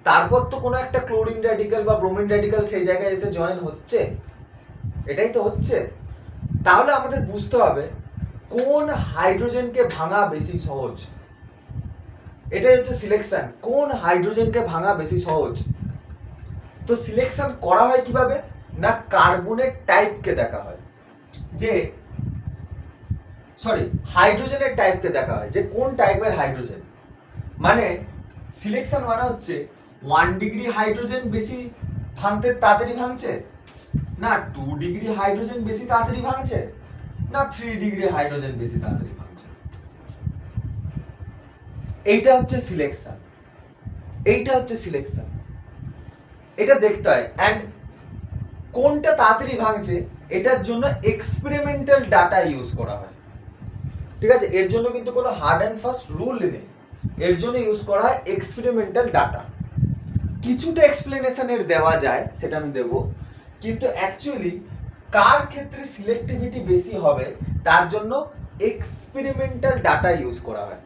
তারপর তো কোনো একটা ক্লোরিন র্যাডিক্যাল বা ব্রোমিন র্যাডিক্যাল সেই জায়গায় এসে জয়েন হচ্ছে, এটাই তো হচ্ছে। তাহলে আমাদের বুঝতে হবে কোন হাইড্রোজেনকে ভাঙা বেশি সহজ, এটাই হচ্ছে সিলেকশন, কোন হাইড্রোজেনকে ভাঙা বেশি সহজ। তো সিলেকশন করা হয় কিভাবে না, কার্বনের টাইপকে দেখা হয়, যে সরি হাইড্রোজেনের টাইপকে দেখা হয় যে কোন টাইপের হাইড্রোজেন। মানে সিলেকশন মানে হচ্ছে 1 ডিগ্রি হাইড্রোজেন বেশি ভাঙতে তাড়াতাড়ি ভাঙছে, না 2 ডিগ্রি হাইড্রোজেন বেশি তাড়াতাড়ি ভাঙছে, না 3 ডিগ্রি হাইড্রোজেন বেশি তাড়াতাড়ি ভাঙছে। এইটা হচ্ছে সিলেকশন, এইটা হচ্ছে সিলেকশন। এটা দেখতে হয় অ্যান্ড কোনটা তাড়াতাড়ি ভাঙছে এটার জন্য এক্সপেরিমেন্টাল ডাটা ইউজ করা হয়। ঠিক আছে, এর জন্য কিন্তু কোনো হার্ড অ্যান্ড ফাস্ট রুল নেই, এর জন্য ইউজ করা হয় এক্সপেরিমেন্টাল ডাটা। কিছুটা এক্সপ্লেনেশনের দেওয়া যায়, সেটা আমি দেব, কিন্তু অ্যাকচুয়ালি কার ক্ষেত্রে সিলেক্টিভিটি বেশি হবে তার জন্য এক্সপেরিমেন্টাল ডাটা ইউজ করা হয়।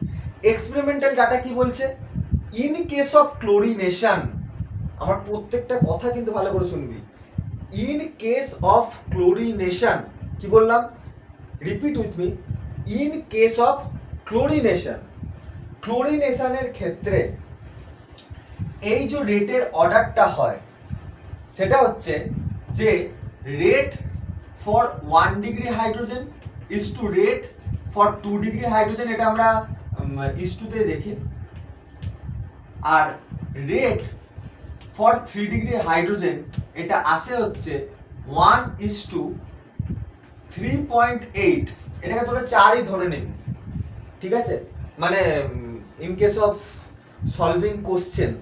এক্সপেরিমেন্টাল ডাটা কি বলছে, ইন কেস অফ ক্লোরিনেশন, আমার প্রত্যেকটা কথা কিন্তু ভালো করে শুনবি, ইন কেস অফ ক্লোরিনেশন, কি বললাম, repeat with me, in case of chlorination, ক্লোরিনেশনের ক্ষেত্রে এই যে রেটের অর্ডারটা হয় সেটা হচ্ছে যে rate for 1 degree hydrogen is to rate for 2 degree hydrogen, এটা আমরা ইস্টুতে দেখি, আর রেট ফর 3 ডিগ্রি হাইড্রোজেন এটা আসে হচ্ছে 1:3.8, এটাকে তোরা 4ই ধরে নিবি। ঠিক আছে, মানে in case of solving questions,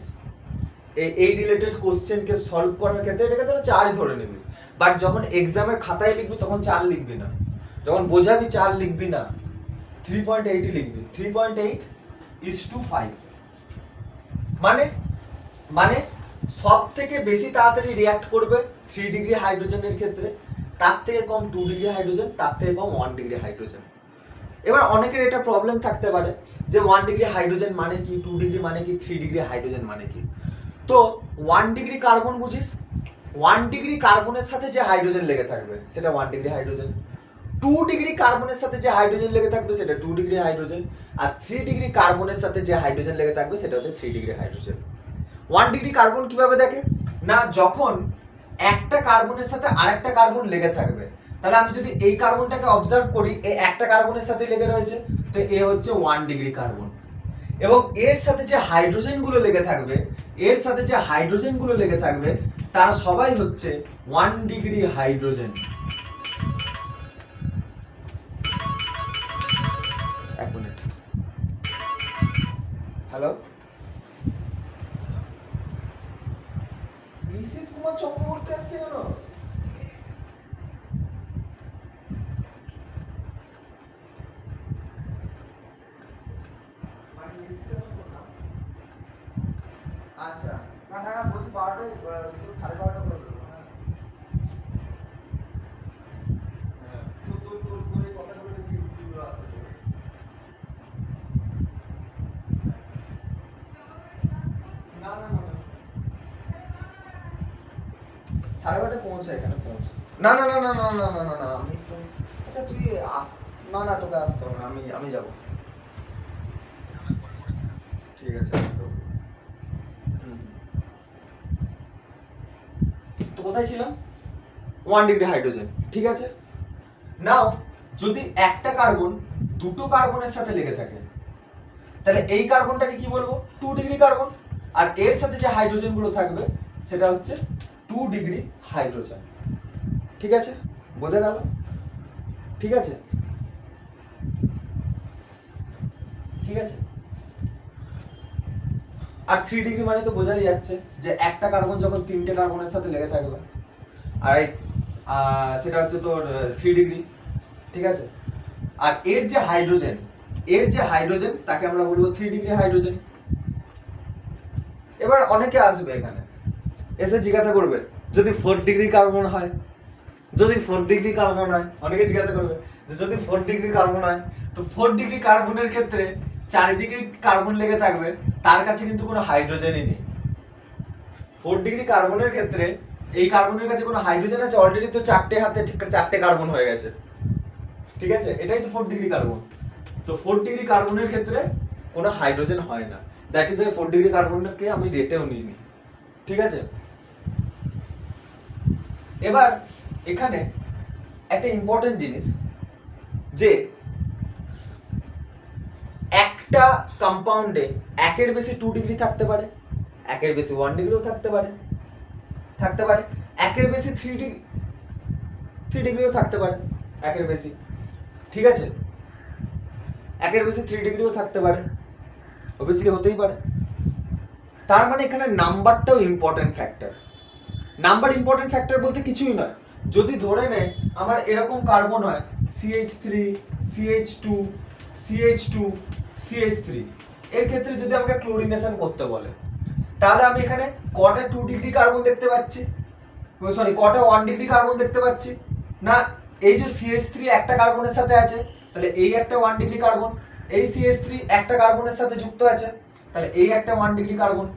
এই রিলেটেড কোশ্চেনকে সলভ করার ক্ষেত্রে এটাকে তোরা 4ই ধরে নিবি, বাট যখন এক্সামের খাতায় লিখবি তখন 4 লিখবি না, যখন বোঝাবি 4 লিখবি না, 3.8 লিখবি, 3.8:5। মানে মানে সব থেকে বেশি তাড়াতাড়ি রিয়াক্ট করবে 3 ডিগ্রি হাইড্রোজেনের ক্ষেত্রে, তার থেকে কম 2 ডিগ্রি হাইড্রোজেন, তার থেকে কম 1 ডিগ্রি হাইড্রোজেন। এবার অনেকের এটা প্রবলেম থাকতে পারে যে 1 ডিগ্রি হাইড্রোজেন মানে কি, 2 ডিগ্রি মানে কি, 3 ডিগ্রি হাইড্রোজেন মানে কি। তো 1 ডিগ্রি কার্বন বুঝিস, 1 ডিগ্রি কার্বনের সাথে যে হাইড্রোজেন লেগে থাকবে সেটা 1 ডিগ্রি হাইড্রোজেন, 2 ডিগ্রি কার্বনের সাথে যে হাইড্রোজেন লেগে থাকবে সেটা 2 ডিগ্রি হাইড্রোজেন, আর 3 ডিগ্রি কার্বনের সাথে যে হাইড্রোজেন লেগে থাকবে সেটা হচ্ছে 3 ডিগ্রি হাইড্রোজেন। 1 ডিগ্রি কার্বন কিভাবে দেখে না, যখন একটা কার্বনের সাথে আরেকটা কার্বন লেগে থাকবে, তাহলে আমি যদি এই কার্বনটাকে অবজার্ভ করি, এই একটা কার্বনের সাথে লেগে রয়েছে, তো এ হচ্ছে 1 ডিগ্রি কার্বন, এবং এর সাথে যে হাইড্রোজেনগুলো লেগে থাকবে, এর সাথে যে হাইড্রোজেনগুলো লেগে থাকবে তারা সবাই হচ্ছে 1 ডিগ্রি হাইড্রোজেন। এক মিনিট, হ্যালো, নিশীথ কুমার চক্রবর্তী আসছে কেন? আচ্ছা, না না বলছি 12টায়, 12:30 করে দেবো। হ্যাঁ, তোর এই কথাগুলো দেখি ইউটিউবে আসতে চলেছে। না না না 12:30 পৌঁছে, এখানে পৌঁছে। না না না না না না না না না, আমি তো, আচ্ছা তুই আস, না না তোকে আসতে হবে না, আমি যাবো। ঠিক আছে, তো কোথায় ছিলাম, 1 ডিগ্রি হাইড্রোজেন। ঠিক আছে, নাও যদি একটা কার্বন দুটো কার্বনের সাথে লেগে থাকে, তাহলে এই কার্বনটাকে কি বলবো, 2 ডিগ্রি কার্বন, আর এর সাথে যে হাইড্রোজেন গুলো থাকবে সেটা হচ্ছে 2 ডিগ্রি হাইড্রোজেন। ঠিক আছে, বোঝা গেল? ঠিক আছে, ঠিক আছে। আর 3 ডিগ্রি মানে তো বোঝাই যাচ্ছে যে একটা কার্বন যখন 3টে কার্বনের সাথে লেগে থাকবে, আর সেটা হচ্ছে তোর 3 ডিগ্রি। ঠিক আছে, আর এর যে হাইড্রোজেন, এর যে হাইড্রোজেন তাকে আমরা বলবো 3 ডিগ্রি হাইড্রোজেন। এবার অনেকে আসবে এখানে, এসে জিজ্ঞাসা করবে যদি 4 ডিগ্রি কার্বন হয়, যদি 4 ডিগ্রি কার্বন হয়, অনেকে জিজ্ঞাসা করবে যে যদি 4 ডিগ্রি কার্বন হয়, তো 4 ডিগ্রি কার্বনের ক্ষেত্রে চারিদিকে কার্বন লেগে থাকবে, তার কাছে কিন্তু কোনো হাইড্রোজেনই নেই। 4 ডিগ্রি কার্বনের ক্ষেত্রে এই কার্বনের কাছে কোনো হাইড্রোজেন আছে, অলরেডি তো 4টে হাতে 4টে কার্বন হয়ে গেছে। ঠিক আছে, এটাই তো 4 ডিগ্রি কার্বন। তো 4 ডিগ্রি কার্বনের ক্ষেত্রে কোনো হাইড্রোজেন হয় না, দ্যাট ইজ ওয়াই 4 ডিগ্রি কার্বনকে আমি রেটেও নিইনি। ঠিক আছে, এবার এখানে একটা ইম্পর্টেন্ট জিনিস, যে একটা কম্পাউন্ডে একের বেশি 2 ডিগ্রি থাকতে পারে, একের বেশি 1 ডিগ্রিও থাকতে পারে, একের বেশি 3 ডিগ্রিও থাকতে পারে, একের বেশি, ঠিক আছে, একের বেশি 3 ডিগ্রিও থাকতে পারে, অবভিয়াসলি হতেই পারে। তার মানে এখানে নাম্বারটাও important factor. Number important factor বলতে কিছুই নয়, যদি ধরে নেয় আমার এরকম কার্বন হয় CH3 CH2 CH2 CH3, এর ক্ষেত্রে যদি আমাকে ক্লোরিনেশন করতে বলে, তাহলে আমি এখানে কটা 2 ডিগ্রি কার্বন দেখতে পাচ্ছি, সরি কটা 1 ডিগ্রি কার্বন দেখতে পাচ্ছি না, এই যে CH3 একটা কার্বনের সাথে আছে, তাহলে এই একটা 1 ডিগ্রি কার্বন, এই CH3 একটা কার্বনের সাথে যুক্ত আছে, তাহলে এই একটা 1 ডিগ্রি কার্বন,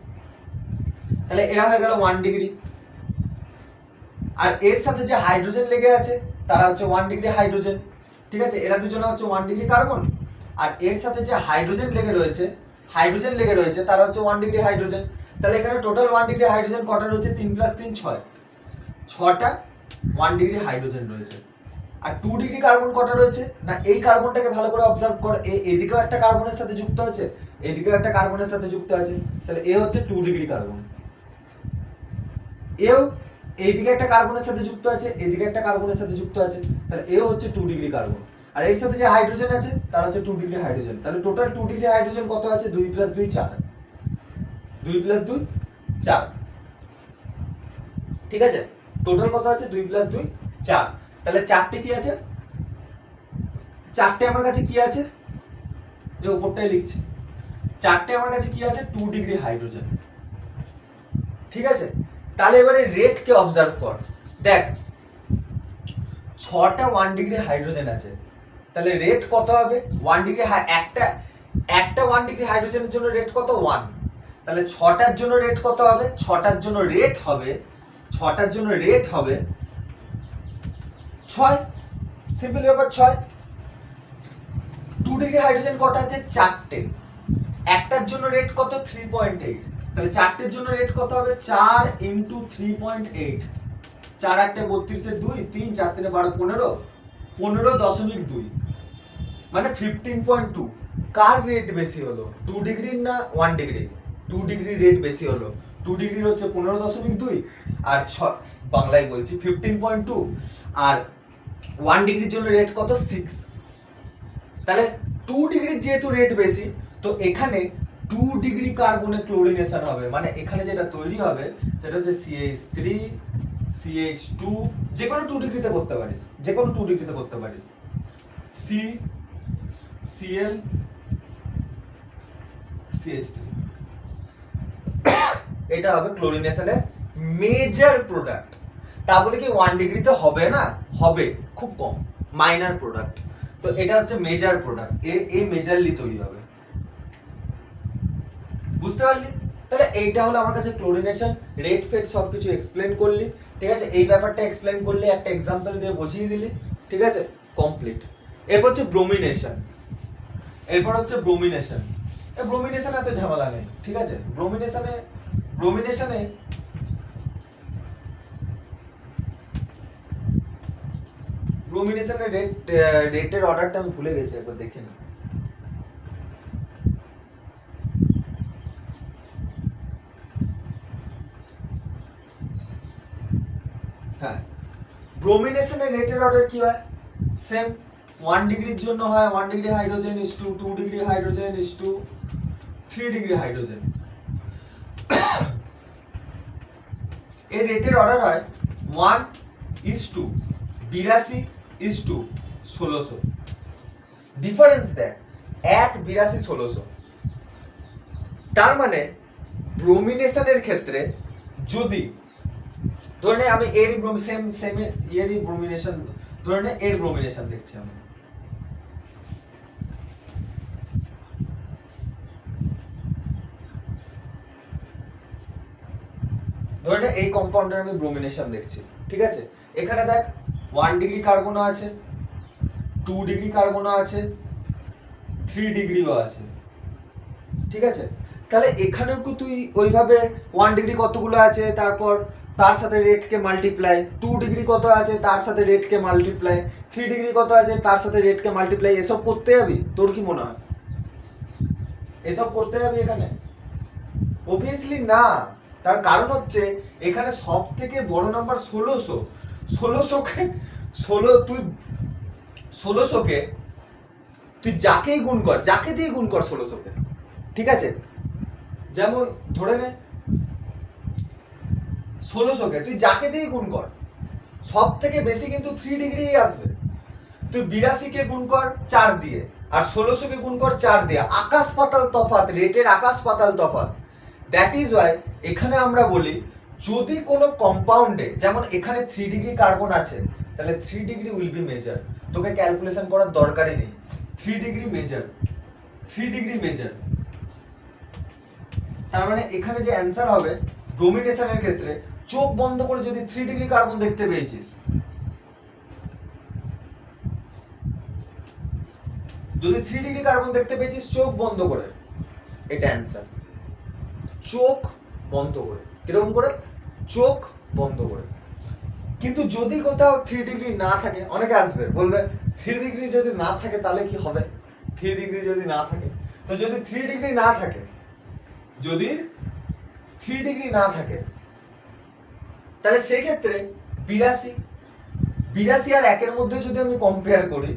তাহলে এরা হয়ে গেল 1 ডিগ্রি। আর এর সাথে যে হাইড্রোজেন লেগে আছে তারা হচ্ছে 1 ডিগ্রি হাইড্রোজেন, ঠিক আছে, এরা দুজনে হচ্ছে 1 ডিগ্রি কার্বন। আর এর সাথে যে হাইড্রোজেন লেগে রয়েছে তারা হচ্ছে 1 ডিগ্রি হাইড্রোজেন। তাহলে এখানে টোটাল 1 ডিগ্রি হাইড্রোজেন কটা রয়েছে? 3 + 3 6, 6টা 1 ডিগ্রি হাইড্রোজেন রয়েছে। আর 2 ডিগ্রি কার্বন কটা রয়েছে না, এই কার্বনটাকে ভালো করে অবজার্ভ কর, এদিকেও একটা কার্বনের সাথে যুক্ত আছে, এদিকেও একটা কার্বনের সাথে যুক্ত আছে, তাহলে এ হচ্ছে 2 ডিগ্রি কার্বন। এও এইদিকে একটা কার্বনের সাথে যুক্ত আছে, এদিকে একটা কার্বনের সাথে যুক্ত আছে, তাহলে এও হচ্ছে 2 ডিগ্রি কার্বন। আর এর সাথে যে হাইড্রোজেন আছে তার হচ্ছে 2 ডিগ্রি হাইড্রোজেন। তাহলে টোটাল 2 ডিগ্রি হাইড্রোজেন কত আছে? 2 + 2 4, 2 + 2 4, ঠিক আছে, টোটাল কত আছে? 2 + 2 4। তাহলে চারটে কি আছে? চারটে আমার কাছে কি আছে? এই উপরটাই লিখছি, চারটে আমার কাছে কি আছে? 2 ডিগ্রি হাইড্রোজেন, ঠিক আছে। তাহলে এবারে রেট কে অবজার্ভ কর, দেখ 6টা 1 ডিগ্রি হাইড্রোজেন আছে, তাহলে রেট কত হবে? 1 ডিগ্রি একটা 1 ডিগ্রি হাইড্রোজেনের জন্য রেট কত? 1। তাহলে 6টার জন্য রেট কত হবে? 6টার জন্য রেট হবে 6, সিম্পল ব্যাপার 6। 2 ডিগ্রি হাইড্রোজেন কটা আছে? 4টে, একটার জন্য রেট কত? 3.8। তাহলে চারটের জন্য রেট কত হবে? 4 × 3.8, 4 × 8 32 এর 2, 3 4 3 12 15, 15.2, মানে 15.2। কার রেট বেশি হলো? 2 ডিগ্রির না 1 ডিগ্রি? 2 ডিগ্রির রেট বেশি হলো। 2 ডিগ্রির হচ্ছে 15.2 আর 6 বাংলায় বলছি 15.2, আর 1 ডিগ্রির জন্য রেট কত? 6। তাহলে 2 ডিগ্রির যেহেতু রেট বেশি, তো এখানে 2 ডিগ্রি কার্বনে ক্লোরিনেশন হবে, মানে এখানে যেটা তৈরি হবে সেটা হচ্ছে CH3 CH2, যে কোনো 2 ডিগ্রিতে করতে পারিস, যে কোনো 2 ডিগ্রিতে করতে পারিস, CCl CH3, এটা হবে ক্লোরিনেশনের মেজর প্রোডাক্ট। তা বলে কি 1 ডিগ্রিতে হবে না? হবে, খুব কম, মাইনর প্রোডাক্ট। তো এটা হচ্ছে মেজর প্রোডাক্ট, এই মেজরলি তৈরি হবে, বুঝতে পারলি? তাহলে এইটা হলো আমার কাছে ক্লোরিনেশন, রেট ফেট সবকিছু এক্সপ্লেন করলি, ঠিক আছে, এই ব্যাপারটা এক্সপ্লেন করলি, একটা এক্সাম্পল দিয়ে বুঝিয়ে দিলি, ঠিক আছে, কমপ্লিট। এরপর হচ্ছে ব্রোমিনেশন, ব্রোমিনেশনে এত ঝামেলা নেই, ঠিক আছে। ব্রোমিনেশনের রেটের অর্ডারটা আমি ভুলে গেছি, একবার দেখে নি। হ্যাঁ, ব্রোমিনেশনের রেটের অর্ডার কি হয়? সেম 1 ডিগ্রির জন্য হয় 1 degree hydrogen is to 2 degree hydrogen is to 3 degree hydrogen. এর রেটের অর্ডার হয় 1:82 1600। ডিফারেন্স দেখ, 1:82 1600। তার মানে ব্রোমিনেশনের ক্ষেত্রে যদি ধরে নে আমি এরই ব্রোমিনেশন ধরে নে, এর ব্রোমিনেশন দেখছি আমি, ধরে নে এই কম্পাউন্ডের আমি ব্রোমিনেশন দেখছি, ঠিক আছে। এখানে দেখ 1 ডিগ্রি কার্বনও আছে, 2 ডিগ্রি কার্বনও আছে, 3 ডিগ্রিও আছে, ঠিক আছে। তাহলে এখানেও কি তুই ওইভাবে 1 ডিগ্রি কতগুলো আছে, তারপর তার সাথে রেটকে মাল্টিপ্লাই, 2 ডিগ্রি কত আছে তার সাথে রেটকে মাল্টিপ্লাই, 3 ডিগ্রি কত আছে তার সাথে রেটকে মাল্টিপ্লাই, এসব করতে যাবি? তোর কি মনে হয়? এসব করতে যাবি এখানে? অবভিয়াসলি না। তার কারণ হচ্ছে এখানে সব থেকে বড় নাম্বার 1600। 1600কে 1600কে তুই যাকেই গুণ কর, যাকে দিয়ে গুণ কর 1600কে, ঠিক আছে? যেমন ধরে নে 1600কে তুই যাকে দিয়ে গুণ কর, সব থেকে বেশি কিন্তু 3 ডিগ্রি আসবে। তুই 82কে গুণ কর 4 দিয়ে, আর 1600কে গুণ কর 4 দিয়ে, আকাশ পাতাল তফাৎ, রেটের আকাশ পাতাল তফাৎ। দ্যাট ইজ ওয়াই এখানে আমরা বলি যদি কোনো কম্পাউন্ডে, যেমন এখানে 3 ডিগ্রি কার্বন আছে, তাহলে 3 ডিগ্রি উইল বি মেজার। তোকে ক্যালকুলেশন করার দরকারই নেই, 3 ডিগ্রি মেজার, 3 ডিগ্রি মেজার। তার মানে এখানে যে অ্যান্সার হবে ডোমিনেশনের ক্ষেত্রে, চোখ বন্ধ করে যদি 3 ডিগ্রি কার্বন দেখতে পেয়েছিস, যদি 3 ডিগ্রি কার্বন দেখতে পেয়েছিস চোখ বন্ধ করে, এটা অ্যান্সার। চোখ বন্ধ করে, কিরকম করে? চোখ বন্ধ করে। কিন্তু যদি কোথাও 3 ডিগ্রি না থাকে, অনেকে আসবে বলবে 3 ডিগ্রি যদি না থাকে তাহলে কি হবে? 3 ডিগ্রি যদি না থাকে, তো যদি 3 ডিগ্রি না থাকে, যদি 3 ডিগ্রি না থাকে, তাহলে সেক্ষেত্রে 82 আর 1 এর মধ্যে যদি আমি কম্পেয়ার করি,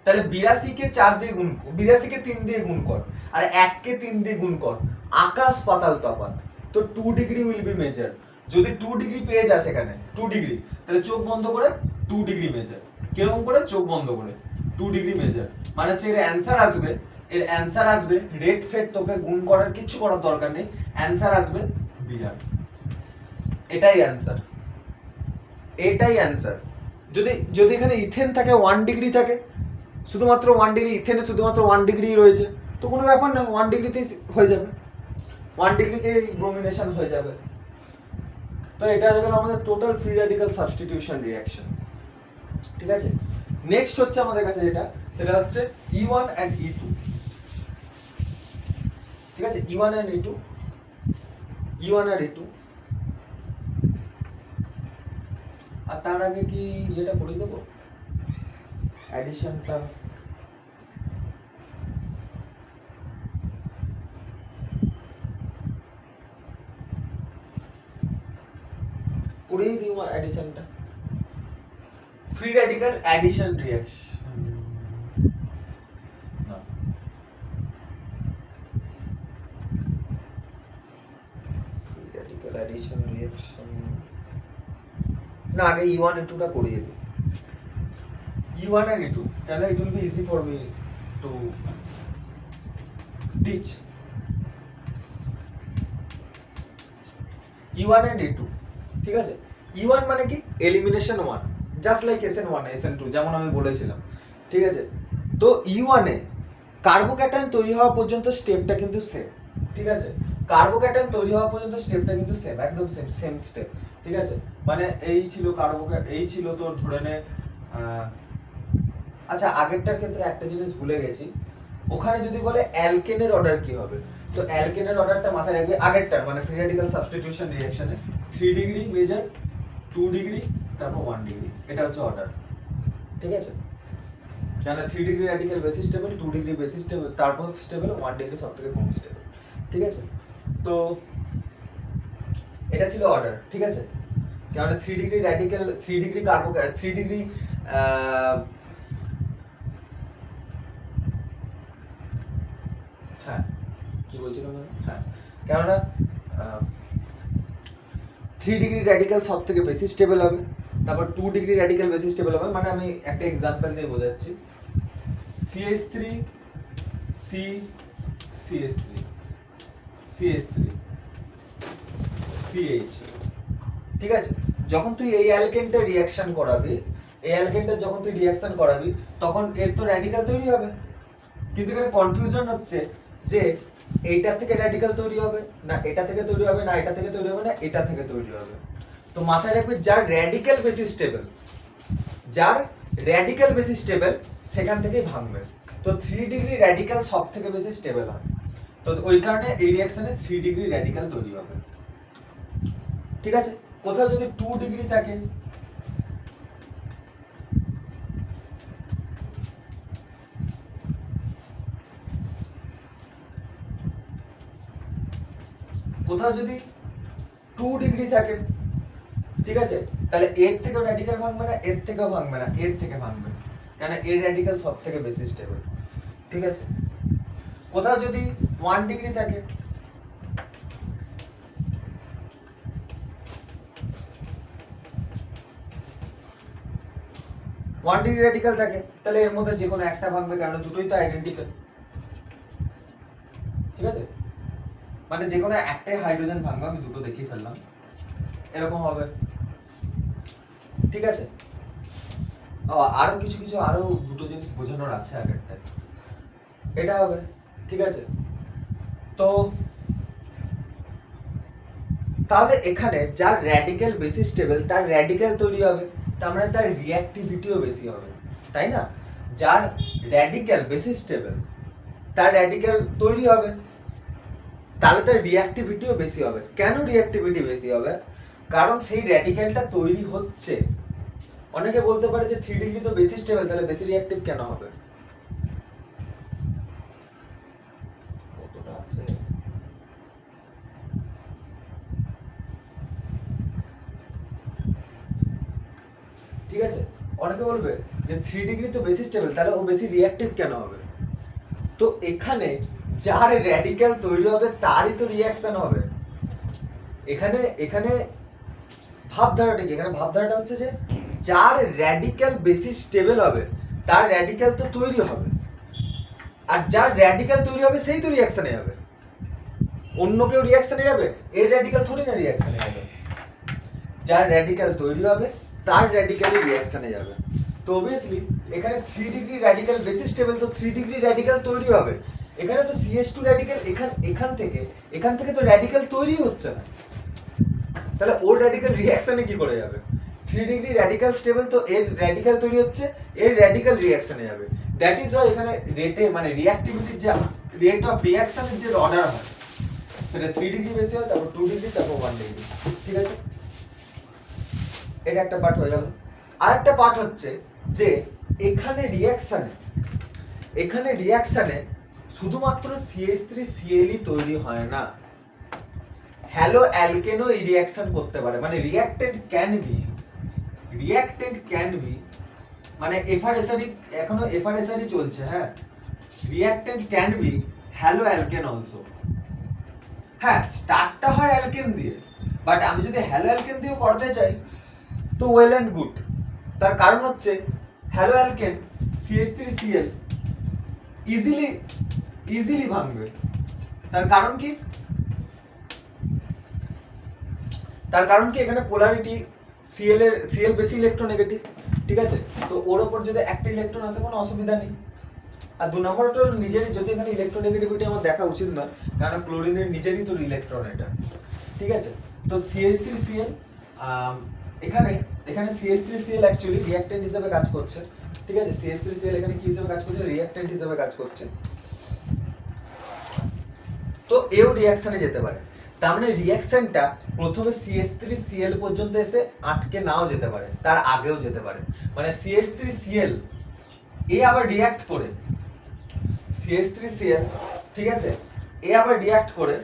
তাহলে 82কে 4 দিয়ে গুণ, 82কে 3 দিয়ে গুণ কর, আর 1কে 3 দিয়ে গুণ কর, আকাশ পাতাল তফাৎ। তো 2 ডিগ্রি উইল বি মেজার। যদি 2 ডিগ্রি পেয়ে যাস এখানে 2 ডিগ্রি, তাহলে চোখ বন্ধ করে 2 ডিগ্রি মেজার। কিরকম করে? চোখ বন্ধ করে 2 ডিগ্রি মেজার। মানে হচ্ছে এর অ্যান্সার আসবে, এর অ্যান্সার আসবে, রেট ফেট তোকে গুণ করার কিছু করার দরকার নেই, অ্যান্সার আসবে বিআর। এটাই অ্যান্সার, এটাই অ্যান্সার। যদি এখানে ইথেন থাকে 1 ডিগ্রি থাকে, শুধুমাত্র 1 ডিগ্রি, ইথেনে শুধুমাত্র 1 ডিগ্রি রয়েছে, তো কোনো ব্যাপার না, 1 ডিগ্রিতেই হয়ে যাবে, 1 ডিগ্রিতেই ব্রোমিনেশন হয়ে যাবে। তো এটা হয়ে গেল আমাদের total free radical substitution reaction, ঠিক আছে? নেক্সট হচ্ছে আমাদের কাছে যেটা, সেটা হচ্ছে E1 and E2, ঠিক আছে? E1 and E2, E1 R E2। আর তার আগে কি এটা করে দেবো, অ্যাডিশনটা? করেই দিই অ্যাডিশনটা, ফ্রি র্যাডিক্যাল অ্যাডিশন রিঅ্যাকশন। না, ফ্রি র্যাডিক্যাল অ্যাডিশন রিঅ্যাকশন না, আগে E1 and E2 টা করিয়ে দিই। E1 and E2, তাহলে it will be easy for me to teach. E1 and E2, ঠিক আছে? E1 মানে কি? Elimination 1, just like SN1 SN2, যেমন আমি বলেছিলাম, ঠিক আছে? তো E1 এ কার্বোক্যাটায়ন তৈরি হওয়া পর্যন্ত স্টেপটা কিন্তু সেম, ঠিক আছে? কার্বোক্যাটায়ন তৈরি হওয়া পর্যন্ত স্টেপটা কিন্তু সেম, একদম সেম স্টেপ, ঠিক আছে? মানে এই ছিল এই ছিল তোর, ধরে নে, আচ্ছা আগেরটার ক্ষেত্রে একটা জিনিস ভুলে গেছি, ওখানে যদি বলে অ্যালকেনের অর্ডার কি হবে, তো অ্যালকেনের অর্ডারটা মাথায় রাখবে আগেরটার, মানে ফ্রি র্যাডিক্যাল সাবস্টিটিউশন রিঅ্যাকশনে 3 ডিগ্রি মেজার, 2 ডিগ্রি, তারপর 1 ডিগ্রি, এটা হচ্ছে অর্ডার, ঠিক আছে? জানা 3 ডিগ্রি র্যাডিক্যাল বেশি স্টেবল, 2 ডিগ্রি বেশি স্টেবল, তারপর স্টেবল, 1 ডিগ্রি সবথেকে কম স্টেবল, ঠিক আছে? তো এটা ছিল অর্ডার, ঠিক আছে? কারণ 3 degree radical, 3 degree carbocation, 3 degree হ্যাঁ কি বলছিলাম আমি, হ্যাঁ, কেননা 3 ডিগ্রি র্যাডিক্যাল সব থেকে বেশি স্টেবল হবে, তারপর 2 ডিগ্রি র্যাডিক্যাল বেশি স্টেবল হবে। মানে আমি একটা এক্সাম্পল দিয়ে বোঝাচ্ছি, CH3 C CH3 CH3 CH, ঠিক আছে? যখন তুই এই অ্যালকেনটা রিঅ্যাকশন করাবি, এই অ্যালকেনটা যখন তুই রিঅ্যাকশন করাবি, তখন এর তো র্যাডিক্যাল তৈরি হবে, কিন্তু এখানে কনফিউশন হচ্ছে যে এইটা থেকে র্যাডিক্যাল তৈরি হবে না, এটা থেকে তৈরি হবে না, এটা থেকে তৈরি হবে না, এটা থেকে তৈরি হবে। তো মাথায় রাখবে যার র্যাডিক্যাল বেশি স্টেবল, যার র্যাডিক্যাল বেশি স্টেবল সেখান থেকেই ভাঙবে। তো 3 ডিগ্রি র্যাডিক্যাল সব থেকে বেশি স্টেবল হয়, তো ওই কারণে এই রিঅ্যাকশনে 3 ডিগ্রি র্যাডিক্যাল তৈরি হবে, ঠিক আছে? কোথাও যদি 2 ডিগ্রি থাকে, কোথাও যদি 2 ডিগ্রি থাকে, ঠিক আছে, তাহলে এর থেকেও র্যাডিক্যাল ভাঙবে না, এর থেকেও ভাঙবে না, এর থেকে ভাঙবে, কেন এর র্যাডিক্যাল সব থেকে বেশি স্টেবল, ঠিক আছে। কোথাও যদি 1 ডিগ্রি থাকে, ওয়ান ডিগ্রি র্যাডিক্যাল থাকে, তাহলে এর মধ্যে যে কোনো একটা ভাঙবে, কারণ দুটোই তো আইডেন্টিক্যাল, ঠিক আছে, মানে যে কোনো একটাই হাইড্রোজেন ভাঙবে, আমি দুটো দেখিয়ে ফেললাম, এরকম হবে, ঠিক আছে। আরো কিছু কিছু আরো দুটো জিনিস বোঝানোর আছে আগেরটায়, এটা হবে, ঠিক আছে। তো তাহলে এখানে যার র্যাডিক্যাল বেশি স্টেবল তার র্যাডিক্যাল তৈরি হবে, তার মানে তার রিঅ্যাক্টিভিটিও বেশি হবে, তাই না? যার র্যাডিক্যাল বেশি স্টেবল তার র্যাডিক্যাল তৈরি হবে, তাহলে তার রিঅ্যাক্টিভিটিও বেশি হবে। কেন রিঅ্যাক্টিভিটি বেশি হবে? কারণ সেই র্যাডিক্যালটা তৈরি হচ্ছে। অনেকে বলতে পারে যে 3 ডিগ্রি তো বেশি স্টেবল, তাহলে বেশি রিঅ্যাক্টিভ কেন হবে? কতটা আছে? ঠিক আছে, অনেকে বলবে যে 3 ডিগ্রি তো বেশি স্টেবল, তাহলে ও বেশি রিঅ্যাক্টিভ কেন হবে? তো এখানে যার র্যাডিক্যাল তৈরি হবে তারই তো রিঅ্যাকশন হবে। এখানে এখানে ভাবধারাটা কি? এখানে ভাবধারাটা হচ্ছে যে যার র্যাডিক্যাল বেশি স্টেবল হবে তার র্যাডিক্যাল তো তৈরি হবে, আর যার র্যাডিক্যাল তৈরি হবে সেই তো রিঅ্যাকশনে যাবে। অন্য কেউ রিঅ্যাকশনে যাবে? এর র্যাডিক্যাল থোড়ি না রিঅ্যাকশনে যাবে। যার র্যাডিক্যাল তৈরি হবে তার র্যাডিক্যালই রিঅ্যাকশনে যাবে। তো অবভিয়াসলি এখানে 3 ডিগ্রি র্যাডিক্যাল বেশি স্টেবল, তো 3 ডিগ্রি র্যাডিক্যাল তৈরি হবে। এখানে তো CH2 র্যাডিক্যাল এখান থেকে তো র্যাডিক্যাল তৈরি হচ্ছে না, তাহলে ওর র্যাডিক্যাল রিঅ্যাকশনে কি করে যাবে? 3 ডিগ্রি র্যাডিক্যাল স্টেবল, তো এর র্যাডিক্যাল তৈরি হচ্ছে, এর র্যাডিক্যাল রিঅ্যাকশনে যাবে। দ্যাট ইজ ওয়াই এখানে রেটে মানে রিঅ্যাক্টিভিটির যে রেট অফ রিঅ্যাকশনের যে অর্ডার হয় সেটা 3 ডিগ্রি বেশি হয়, তারপর 2 ডিগ্রি, তারপর 1 ডিগ্রি, ঠিক আছে। এটা একটা পার্ট হয়ে গেল। আরেকটা পার্ট হচ্ছে যে এখানে রিঅ্যাকশনে শুধুমাত্র CH3Cl তৈরি হয় না, হ্যালো অ্যালকেনও এই রিঅ্যাকশন করতে পারে, মানে রিঅ্যাক্টেন্ট ক্যান বি মানে এফআরএসআরই এখনো এফআরএসআরই চলছে, হ্যাঁ, reactant can be haloalkane also. হ্যাঁ, স্টার্টটা হয় অ্যালকেন দিয়ে, বাট আমি যদি হ্যালো অ্যালকেন দিয়েও করতে চাই তো ওয়েল অ্যান্ড গুড। তার কারণ হচ্ছে হ্যালো অ্যালকেন CH3Cl ইজিলি ভাঙবে। তার কারণ কি? এখানে পোলারিটি Cl বেশি ইলেকট্রোনেগেটিভ, ঠিক আছে, তো ওর ওপর যদি একটা ইলেকট্রন আসে কোনো অসুবিধা নেই। আর 2 নম্বরটা নিজেরই, যদি এখানে ইলেকট্রোনেগেটিভিটি আমার দেখা উচিত নয়, কারণ ক্লোরিনের নিজেরই তো ইলেকট্রন এটা, ঠিক আছে। তো CH3Cl এখানে CH3Cl অ্যাকচুয়ালি রিঅ্যাক্ট্যান্ট হিসেবে কাজ করছে, ঠিক আছে। CH3Cl এখানে কি হিসেবে কাজ করছে? রিঅ্যাক্ট্যান্ট হিসেবে কাজ করছে। তো এও রিঅ্যাকশনে যেতে পারে, তার মানে রিঅ্যাকশনটা প্রথমে CH3Cl পর্যন্ত এসে আটকে নাও যেতে পারে, তার আগেও যেতে পারে। মানে CH3Cl এ আবার রিঅ্যাক্ট করে CH3Cl, ঠিক আছে, এ আবার রিঅ্যাক্ট করে,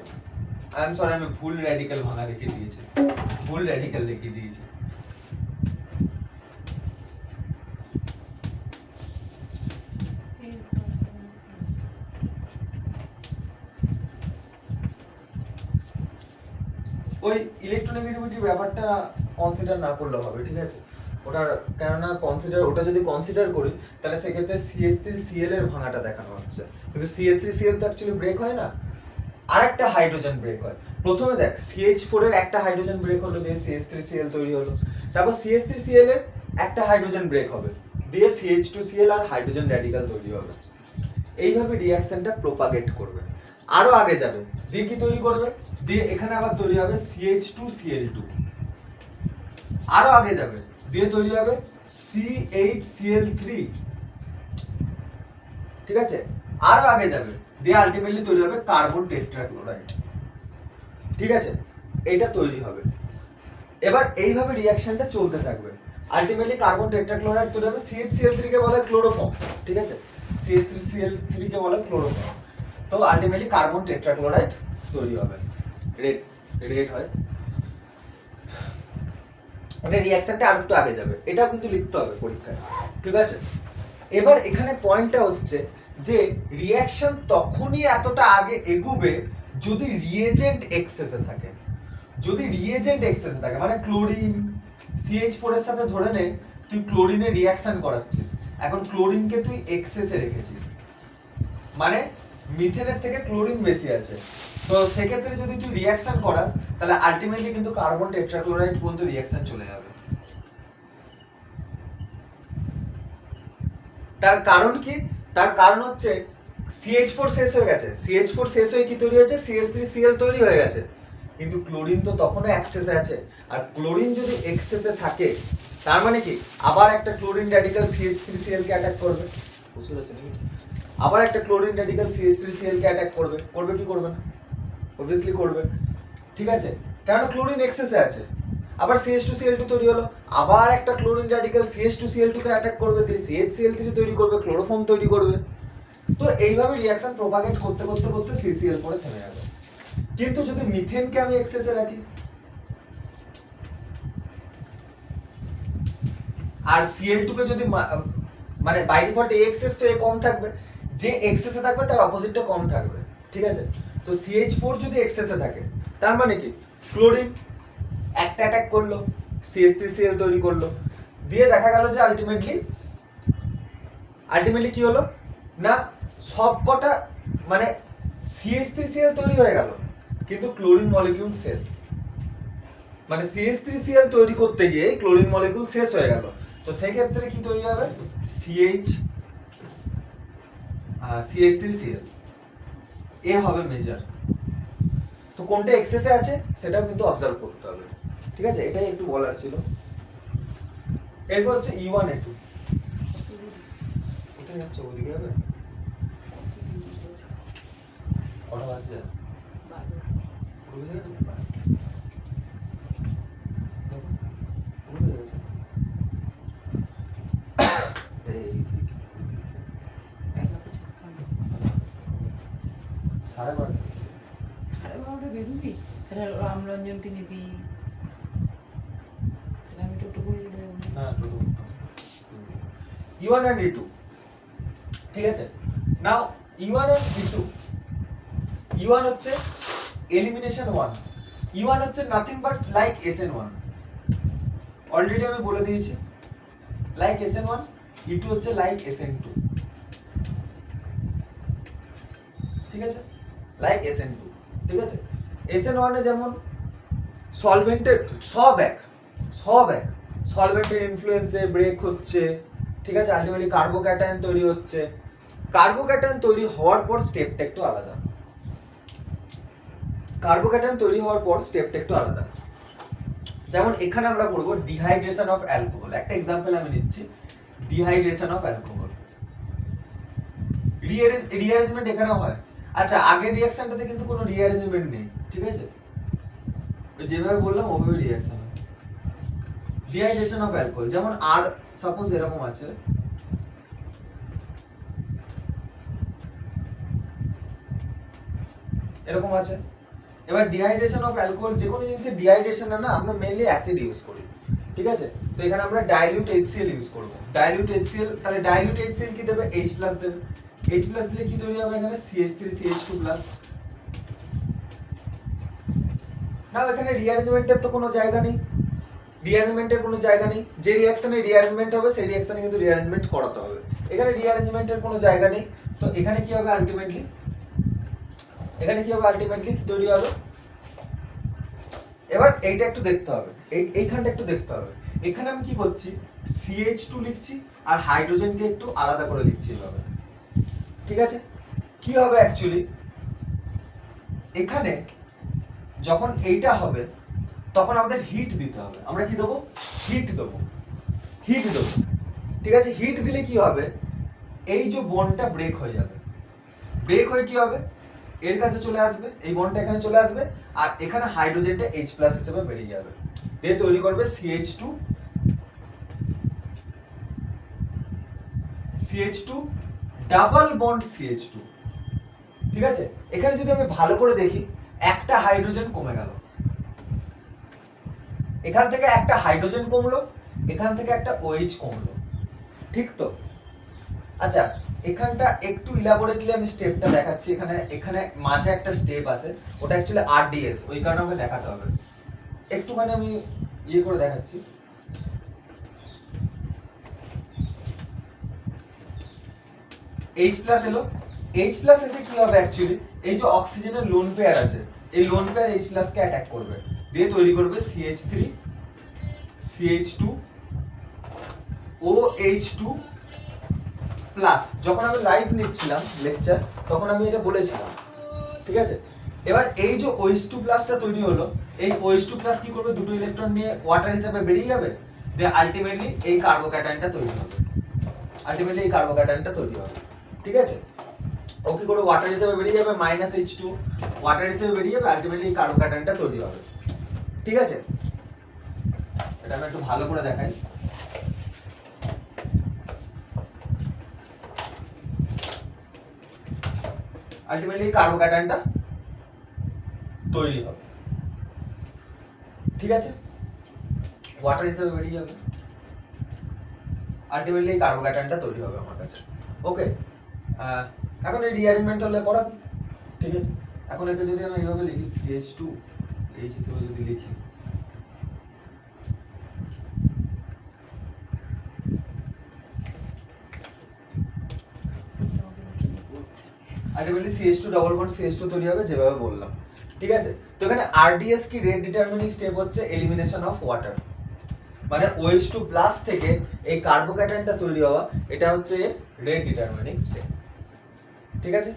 আই এম সরি আমি ভুল র্যাডিক্যাল দেখিয়ে দিয়েছি। ওই ইলেকট্রোনেগেটিভিটির ব্যাপারটা কনসিডার না করলে হবে, ঠিক আছে। কেননা ওটা যদি কনসিডার করি তাহলে সেক্ষেত্রে CH3Cl এর ভাঙাটা দেখানো হচ্ছে, কিন্তু CH3Cl তো অ্যাকচুয়ালি ব্রেক হয় না, আরেকটা হাইড্রোজেন ব্রেক হয়। প্রথমে দেখ CH4 এর একটা হাইড্রোজেন ব্রেক হলো, দিয়ে CH3Cl তৈরি হলো, তারপর CH3Cl এর একটা হাইড্রোজেন ব্রেক হবে, দিয়ে CH2Cl আর হাইড্রোজেন র্যাডিক্যাল তৈরি হবে। এইভাবে রিঅ্যাকশনটা প্রোপাগেট করবে, আরো আগে যাবে, দিয়ে কি তৈরি করবে? দিয়ে এখানে আবার তৈরি হবে CH2Cl2, আরো আগে যাবে, দিয়ে তৈরি হবে CHCl3, ঠিক আছে, আরো আগে যাবে, দিয়ে আলটিমেটলি তৈরি হবে কার্বন টেট্রাক্লোরাইড, ঠিক আছে, এটা তৈরি হবে। এবার এইভাবে রিঅ্যাকশনটা চলতে থাকবে, আলটিমেটলি কার্বন টেট্রাক্লোরাইড তৈরি হবে। CHCl3 কে বলা হয় ক্লোরোফর্ম, ঠিক আছে, CH3Cl3 কে বলা হয় ক্লোরোফর্ম। তো আলটিমেটলি কার্বন টেট্রাক্লোরাইড তৈরি হবে। রেড হয়, এটা রিঅ্যাকশনটা আর একটু আগে যাবে, এটাও কিন্তু লিখতে হবে পরীক্ষায়, ঠিক আছে। এবার এখানে পয়েন্টটা হচ্ছে যে রিঅ্যাকশন তখনই এতটা আগে এগোবে যদি রিএজেন্ট এক্সেসে থাকে। যদি রিএজেন্ট এক্সেসে থাকে মানে ক্লোরিন CH4 এর সাথে ধরে নে তুই ক্লোরিনে রিঅ্যাকশন করাচ্ছিস, এখন ক্লোরিনকে তুই এক্সেসে রেখেছিস, মানে মিথেনের থেকে ক্লোরিন বেশি আছে, তো সেক্ষেত্রে যদি তুই রিঅ্যাকশন করাস তাহলে আলটিমেটলি কিন্তু কার্বন টেট্রাক্লোরাইড পর্যন্ত রিঅ্যাকশন চলে যাবে। তার কারণ কি? তার কারণ হচ্ছে CH4 শেষ হয়ে গেছে, CH4 শেষ হয়ে কি তৈরি হয়েছে, CH3Cl তৈরি হয়ে গেছে, কিন্তু ক্লোরিন তো তখনও এক্সেসে আছে, আর ক্লোরিন যদি এক্সেসে থাকে তার মানে কি আবার একটা ক্লোরিন র্যাডিক্যাল CH3Cl কে অ্যাটাক করবে, বুঝতে পারছেন নাকি? আবার একটা ক্লোরিন র্যাডিক্যাল CH3Cl কে অ্যাটাক করবে, করবে কি করবে না? অবভিয়াসলি করবে, ঠিক আছে, কারণ ক্লোরিন এক্সেসে আছে। আবার CH2Cl2 তৈরি হলো, আবার একটা ক্লোরিন র্যাডিক্যাল CH2Cl2 কে অ্যাটাক করবে, দিয়ে CHCl3 তৈরি করবে, ক্লোরোফর্ম তৈরি করবে। তো এইভাবে রিঅ্যাকশন প্রপাগেট করতে করতে করতে CCl পরে থেমে যাবে। কিন্তু যদি মিথেনকে আমি এক্সেসে রাখি আর Cl2 কে যদি মানে বাই ডিফল্ট A এক্সেস তো A কম থাকবে, যে এক্সেসে থাকবে তার অপোজিটটা কম থাকবে, ঠিক আছে। তো CH4 যদি এক্সেসে থাকে তার মানে কি ক্লোরিন একটা অ্যাটাক করলো, CH3Cl তৈরি করলো, দিয়ে দেখা গেল যে আলটিমেটলি কি হলো না সবকটা মানে CH3Cl তৈরি হয়ে গেল কিন্তু ক্লোরিন মলিকিউল শেষ, মানে CH3Cl তৈরি করতে গিয়ে ক্লোরিন মলিকিউল শেষ হয়ে গেল, তো সেই ক্ষেত্রে কি তৈরি হবে CH3Cl এ হবে মেজর। তো কোনটা এক্সেসে আছে সেটাও কিন্তু অবজার্ভ করতে হবে, ঠিক আছে, এটাই একটু বলার ছিল। এরপর হচ্ছে E1 E2, কোথায় যাচ্ছে ওদিকে যাবে, কটা বাজছে, সাড়ে 12টা বেরোবি, তাহলে রামরঞ্জনকে নিবি, আমি টোটো করে হ্যাঁ টোটো E1 and E2, ঠিক আছে। নাও E1 and E2, E1 হচ্ছে এলিমিনেশন 1, E1 হচ্ছে nothing but like SN1, already আমি বলে দিয়েছি লাইক SN1, E2 হচ্ছে লাইক SN2, ঠিক আছে, লাইক SN2, ঠিক আছে। SN1 এ যেমন সলভেন্টের সব এক সলভেন্টের ইনফ্লুয়েন্সে ব্রেক হচ্ছে, ঠিক আছে, আলটিমেটলি কার্বোক্যাটায়ন তৈরি হচ্ছে, কার্বোক্যাটায়ন তৈরি হওয়ার পর স্টেপটা একটু আলাদা, কার্বোক্যাটায়ন তৈরি হওয়ার পর স্টেপটা একটু আলাদা। যেমন এখানে আমরা পড়বো ডিহাইড্রেশন অফ অ্যালকোহল, একটা এক্সাম্পল আমি নিচ্ছি, ডিহাইড্রেশন অফ অ্যালকোহল, রিঅ্যারেঞ্জমেন্ট এখানে হয়। আচ্ছা আগের রিঅ্যাকশনটাতে কিন্তু কোনো রিঅ্যারেঞ্জমেন্ট নেই, ঠিক আছে, যেভাবে বললাম ওভাবে রিঅ্যাকশন হয়। ডিহাইড্রেশন অফ অ্যালকোহল যেমন আর সাপোজ এরকম আছে, এরকম আছে। এবার ডিহাইড্রেশন অফ অ্যালকোহল, যে কোনো জিনিসের ডিহাইড্রেশন না আমরা মেইনলি অ্যাসিড ইউজ করি, ঠিক আছে, তো এখানে আমরা ডাইলিউট HCl ইউজ করব, ডাইলিউট HCl, তাহলে ডাইলিউট HCl কি দেবে, H+ দেবে, H+ দিলে কি তৈরি হবে এখানে CH3CH2+, না এখানে রিঅ্যারেঞ্জমেন্টের তো কোনো জায়গা নেই, রিঅ্যারেঞ্জমেন্টের কোনো জায়গা নেই, যে রিঅ্যাকশনে রিঅ্যারেঞ্জমেন্ট হবে সেই রিঅ্যাকশনে কিন্তু রিঅ্যারেঞ্জমেন্ট করাতে হবে, এখানে রিঅ্যারেঞ্জমেন্টের কোনো জায়গা নেই, তো এখানে কি হবে আলটিমেটলি, তৈরি হবে। এবার এইটা একটু দেখতে হবে, এইখানটা একটু দেখতে হবে, এখানে আমি কি করছি CH2 লিখছি আর হাইড্রোজেনকে একটু আলাদা করে লিখছি এভাবে, ঠিক আছে। কি হবে অ্যাকচুয়ালি এখানে যখন এইটা হবে তখন আমাদের হিট দিতে হবে, আমরা কি দেবো, হিট দেবো, ঠিক আছে। হিট দিলে কি হবে, এই যে বন্ডটা ব্রেক হয়ে যাবে, ব্রেক হয়ে কি হবে এর কাছে চলে আসবে, এই বন্ডটা এখানে চলে আসবে আর এখানে হাইড্রোজেনটা H+ হিসেবে বেরিয়ে যাবে, দিয়ে তৈরি করবে CH2 ডাবল বন্ড CH2, ঠিক আছে। এখানে যদি আমি ভালো করে দেখি একটা হাইড্রোজেন কমে গেল, এখান থেকে একটা হাইড্রোজেন কমলো, এখান থেকে একটা OH কমলো, ঠিক তো? আচ্ছা, এখানটা একটু ইলাবোরেটলি আমি স্টেপটা দেখাচ্ছি। এখানে মাঝে একটা স্টেপ আছে, ওটা অ্যাকচুয়ালি RDS, ওই কারণে আমাকে দেখাতে হবে। একটুখানি আমি ইয়ে করে দেখাচ্ছি। H প্লাস এলো, H প্লাস এসে কি হবে অ্যাকচুয়ালি, এই যে অক্সিজেনের লোন পেয়ার আছে, এই লোন পেয়ার H প্লাস কে অ্যাটাক করবে, দিয়ে তৈরি করবে CH3 CH2 OH2 প্লাস। যখন আমি লাইভ নিচ্ছিলাম লেকচার, তখন আমি এটা বলেছিলাম, ঠিক আছে? এবার এই যে OH2 প্লাসটা তৈরি হলো, এই OH2 প্লাস কি করবে, দুটো ইলেকট্রন নিয়ে ওয়াটার হিসেবে বেরিয়ে যাবে, দিয়ে আলটিমেটলি এই কার্বোক্যাটায়নটা তৈরি হবে, ঠিক আছে? ও কি করে ওয়াটার হিসেবে বেরিয়ে যাবে, -H2 ওয়াটার হিসেবে বেরিয়ে যাবে, আলটিমেটলি এই কার্বোক্যাটায়নটা তৈরি হবে, ঠিক আছে? এটা আমি একটু ভালো করে দেখাই। আলটিমেটলি কার্বোক্যাটায়নটা তৈরি হবে, ঠিক আছে? ওয়াটার হিসেবে বেরিয়ে যাবে, আলটিমেটলি কার্বোক্যাটায়নটা তৈরি হবে আমার কাছে। ওকে, এখন এই রিঅ্যারেঞ্জমেন্ট হলে পড়াবি, ঠিক আছে? এখন একে যদি আমি এইভাবে লিখি CH2 H হিসেবে যদি লিখি, ultimately CH2 double bond CH2 তৈরি হবে, যেভাবে বললাম, ঠিক আছে? তো এখানে RDS কি, রেট ডিটারমিনিং স্টেপ হচ্ছে এলিমিনেশন অফ ওয়াটার, মানে OH2 প্লাস থেকে এই কার্বোক্যাটায়নটা তৈরি হওয়া, এটা হচ্ছে রেট ডিটারমিনিং স্টেপ, ঠিক আছে?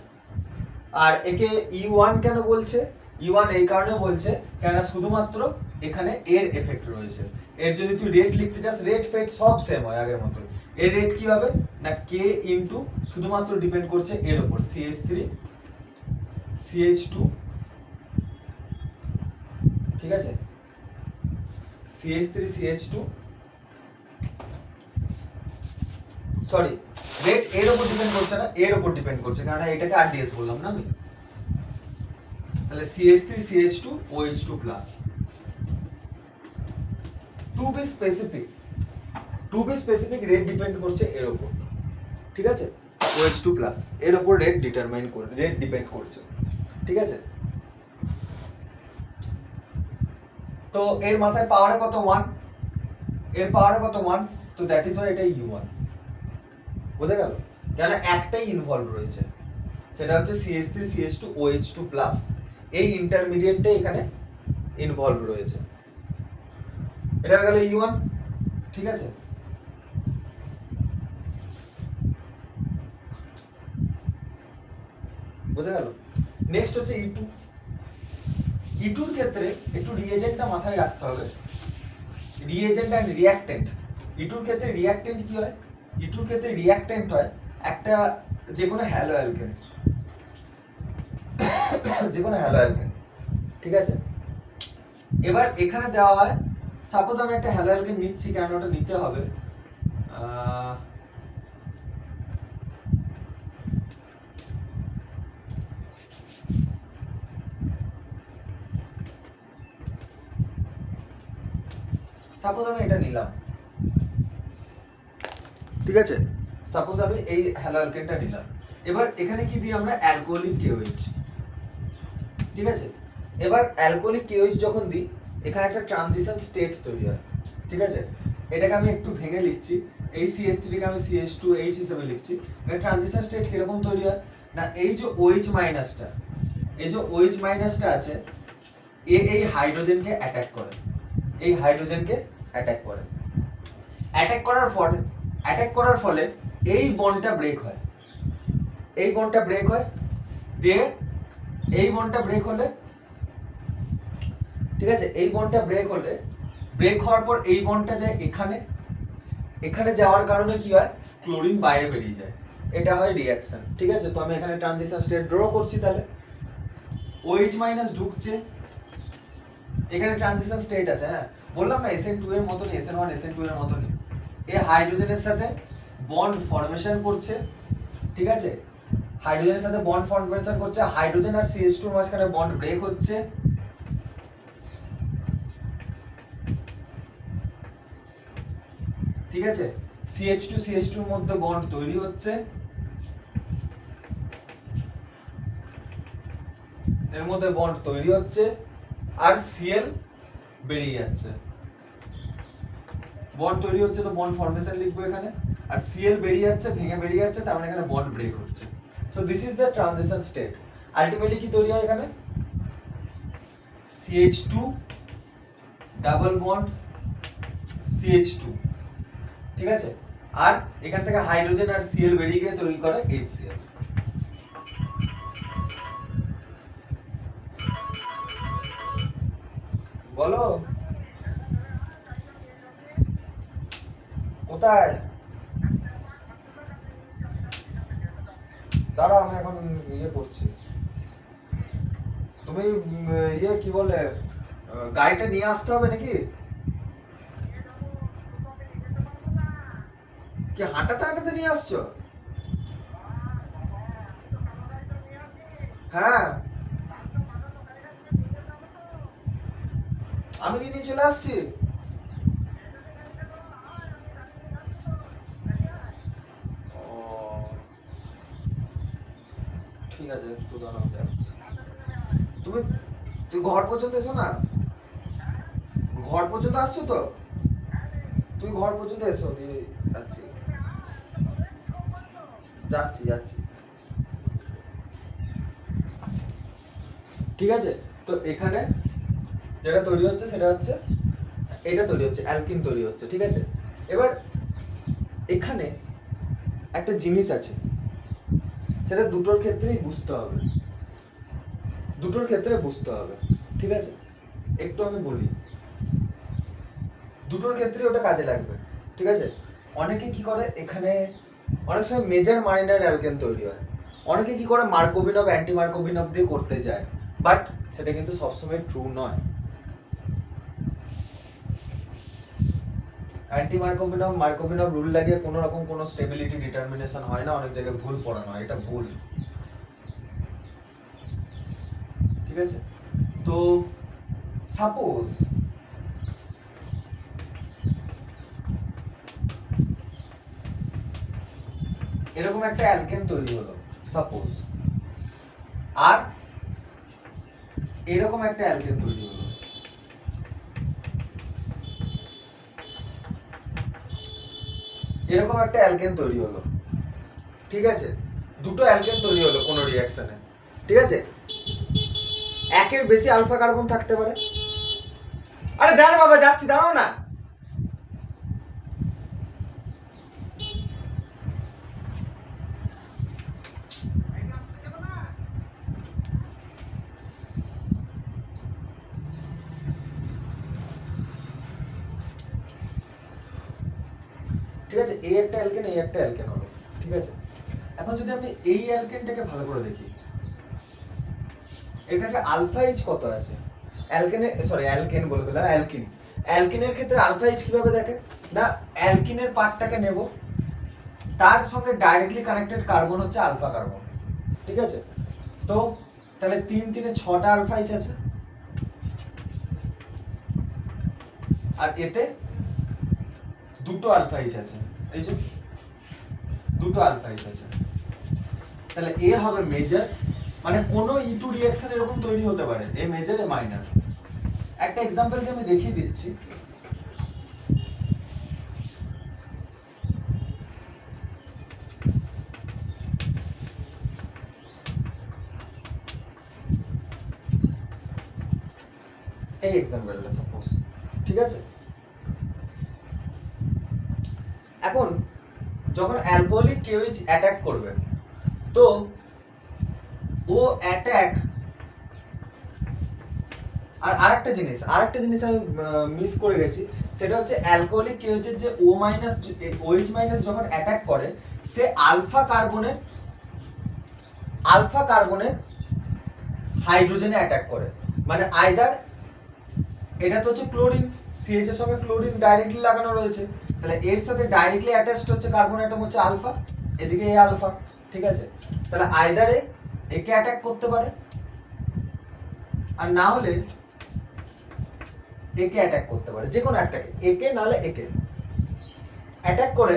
আর একে E1 কেন বলছে, E1 এই কারণে বলছে কেন, শুধুমাত্র এখানে এর এফেক্ট রয়েছে। এর যদি তুই রেট লিখতে চাস, রেট ফেট সব সেম হয় আগের মতো। এর রেট কি হবে না, K ইনটু শুধুমাত্র ডিপেন্ড করছে এর উপর, CH3 CH2, ঠিক আছে? CH3 CH2, সরি, রেট এর উপর ডিপেন্ড করছে না, এর উপর ডিপেন্ড করছে, কারণ এটাকে RDS বললাম না আমি। তাহলে CH3 CH2 OH2 plus. To be specific rate depend করছে এর উপর, ঠিক আছে? OH2 প্লাস এর উপর রেট ডিপেন্ড করছে, ঠিক আছে? তো এর মাথায় পাওয়ারে কত 1, এর পাওয়ারে কত 1, তো দ্যাট ইজ ওয়াই এটা U1, বোঝা গেল? কেন একটাই ইনভলভ রয়েছে, সেটা হচ্ছে CH3 CH2 OH2 প্লাস, এই ইন্টারমিডিয়েটটা এখানে ইনভলভ রয়েছে, এটা হয়ে গেল E1, ঠিক আছে? বোঝা গেল? নেক্সট হচ্ছে E2। E2 এর ক্ষেত্রে একটু রিএজেন্টটা মাথায় রাখতে হবে, রিএজেন্ট এন্ড রিঅ্যাক্টেন্ট। E2 এর ক্ষেত্রে রিঅ্যাক্টেন্ট কি হয়, E2 এর ক্ষেত্রে রিঅ্যাক্টেন্ট হয় একটা যে কোনো হ্যালো অ্যালকেন, ঠিক আছে? এবার এখানে দেওয়া হয়, সাপোজ আমি একটা হ্যালো অ্যালকেন নিচ্ছি, কারণ ওটা নিতে হবে, সাপোজ আমি এটা নিলাম, ঠিক আছে? সাপোজ আমি এই হ্যালো অ্যালকেনটা নিলাম, এবার এখানে কি দিই আমরা, অ্যালকোহলিক KOH, ঠিক আছে? এবার অ্যালকোহলিক KOH যখন দিই, এখানে একটা ট্রানজিশন স্টেট তৈরি হয়, ঠিক আছে? এটাকে আমি একটু ভেঙে লিখছি, এই CH3 কে আমি CH2H হিসেবে লিখছি। এর ট্রানজিশন স্টেট কিরকম তৈরি হয় না, এই যে OH মাইনাসটা, আছে, এই হাইড্রোজেনকে অ্যাটাক করে, অ্যাটাক করার ফলে এই বন্ডটা ব্রেক হয়, দিয়ে এই বন্ডটা ব্রেক হলে, ঠিক আছে? এই বন্ডটা ব্রেক হওয়ার পর এই বন্ডটা যায় এখানে যাওয়ার কারণে কি হয়, ক্লোরিন বাইরে বেরিয়ে যায়, এটা হয় রিঅ্যাকশন, ঠিক আছে? তো আমি এখানে ট্রানজিশন স্টেট ড্র করছি, তাহলে OH মাইনাস ঢুকছে, এখানে ট্রানজিশন স্টেট আছে, হ্যাঁ বললাম না SN2 এর মতনই, SN1 SN2 এর মতনই, এই হাইড্রোজেনের সাথে বন্ড ফর্মেশন করছে, ঠিক আছে? হাইড্রোজেনের সাথে বন্ড ফর্মেশন করছে, হাইড্রোজেন আর CH2 এর মাঝখানে বন্ড ব্রেক হচ্ছে, ঠিক আছে, CH2 CH2 এর মধ্যে বন্ড তৈরি হচ্ছে, এর মধ্যে বন্ড তৈরি হচ্ছে আর Cl বেরিয়ে যাচ্ছে। বন্ড তৈরি হচ্ছে তো বন্ড ফর্মেশন লিখবো এখানে, আর Cl বেরিয়ে যাচ্ছে, ভেঙে বেরিয়ে যাচ্ছে, তার মানে এখানে বন্ড ব্রেক হচ্ছে। So this is the transition state. Ultimately কি তৈরি হয় এখানে? CH2 ডাবল বন্ড CH2, ঠিক আছে, আর এখান থেকে হাইড্রোজেন আর Cl বেরিয়ে গিয়ে তৈরি করে HCl। বলো কোথায়? দাঁড়াও আমি এখন ইয়ে করছি। তুমি ইয়ে কি বলে গাড়িটা নিয়ে আসতে হবে নাকি? কি হাঁটাতে হাঁটাতে নিয়ে আসছো? হ্যাঁ, আমি কি নিয়ে চলে আসছি? ও, ঠিক আছে, একটু দাঁড়াও যাচ্ছি। তুমি তুই ঘর পর্যন্ত এসো না, ঘর পর্যন্ত আসছো তো? তুই ঘর পর্যন্ত এসো, দিয়ে যাচ্ছি যাচ্ছি যাচ্ছি। ঠিক আছে, তো এখানে যেটা তৈরি হচ্ছে সেটা হচ্ছে এটা তৈরি হচ্ছে, অ্যালকিন তৈরি হচ্ছে, ঠিক আছে। এবার এখানে একটা জিনিস আছে, সেটা দুটোর ক্ষেত্রেই বুঝতে হবে, দুটোর ক্ষেত্রে বুঝতে হবে, ঠিক আছে। একটু আমি বলি, দুটোর ক্ষেত্রে ওটা কাজে লাগবে, ঠিক আছে। অনেকে কি করে এখানে, অনেক সময় মেজর মাইনর অ্যালকেন তৈরি হয়, অনেকে কি করে মার্কোভিনভ অ্যান্টি মার্কোভিনভ দিয়ে করতে যায়, বাট সেটা কিন্তু সবসময় ট্রু নয়। অ্যান্টি মার্কোভিনভ মার্কোভিনভ রুল লাগিয়ে কোনো রকম কোনো স্টেবিলিটি ডিটারমিনেশন হয় না, অনেক জায়গায় ভুল পড়ানো হয়, এটা ভুল, ঠিক আছে। তো সাপোজ এরকম একটা অ্যালকেন তৈরি হলো, সাপোজ, আর এরকম একটা অ্যালকেন তৈরি হলো, এরকম একটা অ্যালকেন তৈরি হলো, ঠিক আছে। দুটো অ্যালকেন তৈরি হলো কোনো রিঅ্যাকশনে, ঠিক আছে। একের বেশি আলফা কার্বন থাকতে পারে। আরে দাঁড়া বাবা, যাচ্ছি, দাঁড়াও না। ঠিক আছে, এই একটা অ্যালকেন, এই একটা অ্যালকেন হলো, ঠিক আছে। এখন যদি আমি এই অ্যালকেনটাকে ভালো করে দেখি, এর কাছে আলফা এইচ কত আছে? অ্যালকেনের, সরি অ্যালকেন বলে ফেললাম, অ্যালকিন। অ্যালকিনের ক্ষেত্রে আলফা এইচ কিভাবে দেখে? না, অ্যালকিনের পার্টটাকে নেব, তার সঙ্গে ডাইরেক্টলি কানেক্টেড কার্বন হচ্ছে আলফা কার্বন, ঠিক আছে। তো তাহলে 3 3 6টা আলফা এইচ আছে, আর এতে দুটো আলফা এইচ আছে, এই যে দুটো আলফা এইচ আছে। তাহলে এ হবে মেজর, মানে কোনো E2 রিঅ্যাকশন এরকম তৈরি হতে পারে, এ মেজর এ মাইনর। একটা এক্সাম্পল দিয়ে আমি দেখিয়ে দিচ্ছি। এই এক্সাম্পলটা সাপোজ, ঠিক আছে। এখন যখন অ্যালকোহলিক কেউইচ অ্যাটাক করবে, তো ও অ্যাটাক, আর আরেকটা জিনিস আমি মিস করে গেছি, সেটা হচ্ছে অ্যালকোহলিক কেউইচের যে O মাইনাস OH মাইনাস যখন অ্যাটাক করে, সে আলফা কার্বনের হাইড্রোজেনে অ্যাটাক করে, মানে আইদার, এটা তো হচ্ছে ক্লোরিন, CH এর সঙ্গে ক্লোরিন ডাইরেক্টলি লাগানো রয়েছে, তাহলে এর সাথে ডাইরেক্টলি অ্যাটাচড হচ্ছে কার্বন অ্যাটম হচ্ছে আলফা, এদিকে এ আলফা, ঠিক আছে। তাহলে আইদারে একে অ্যাটাক করতে পারে, আর না হলে একে অ্যাটাক করতে পারে, যে কোনো একটাকে, একে নাহলে একে। অ্যাটাক করে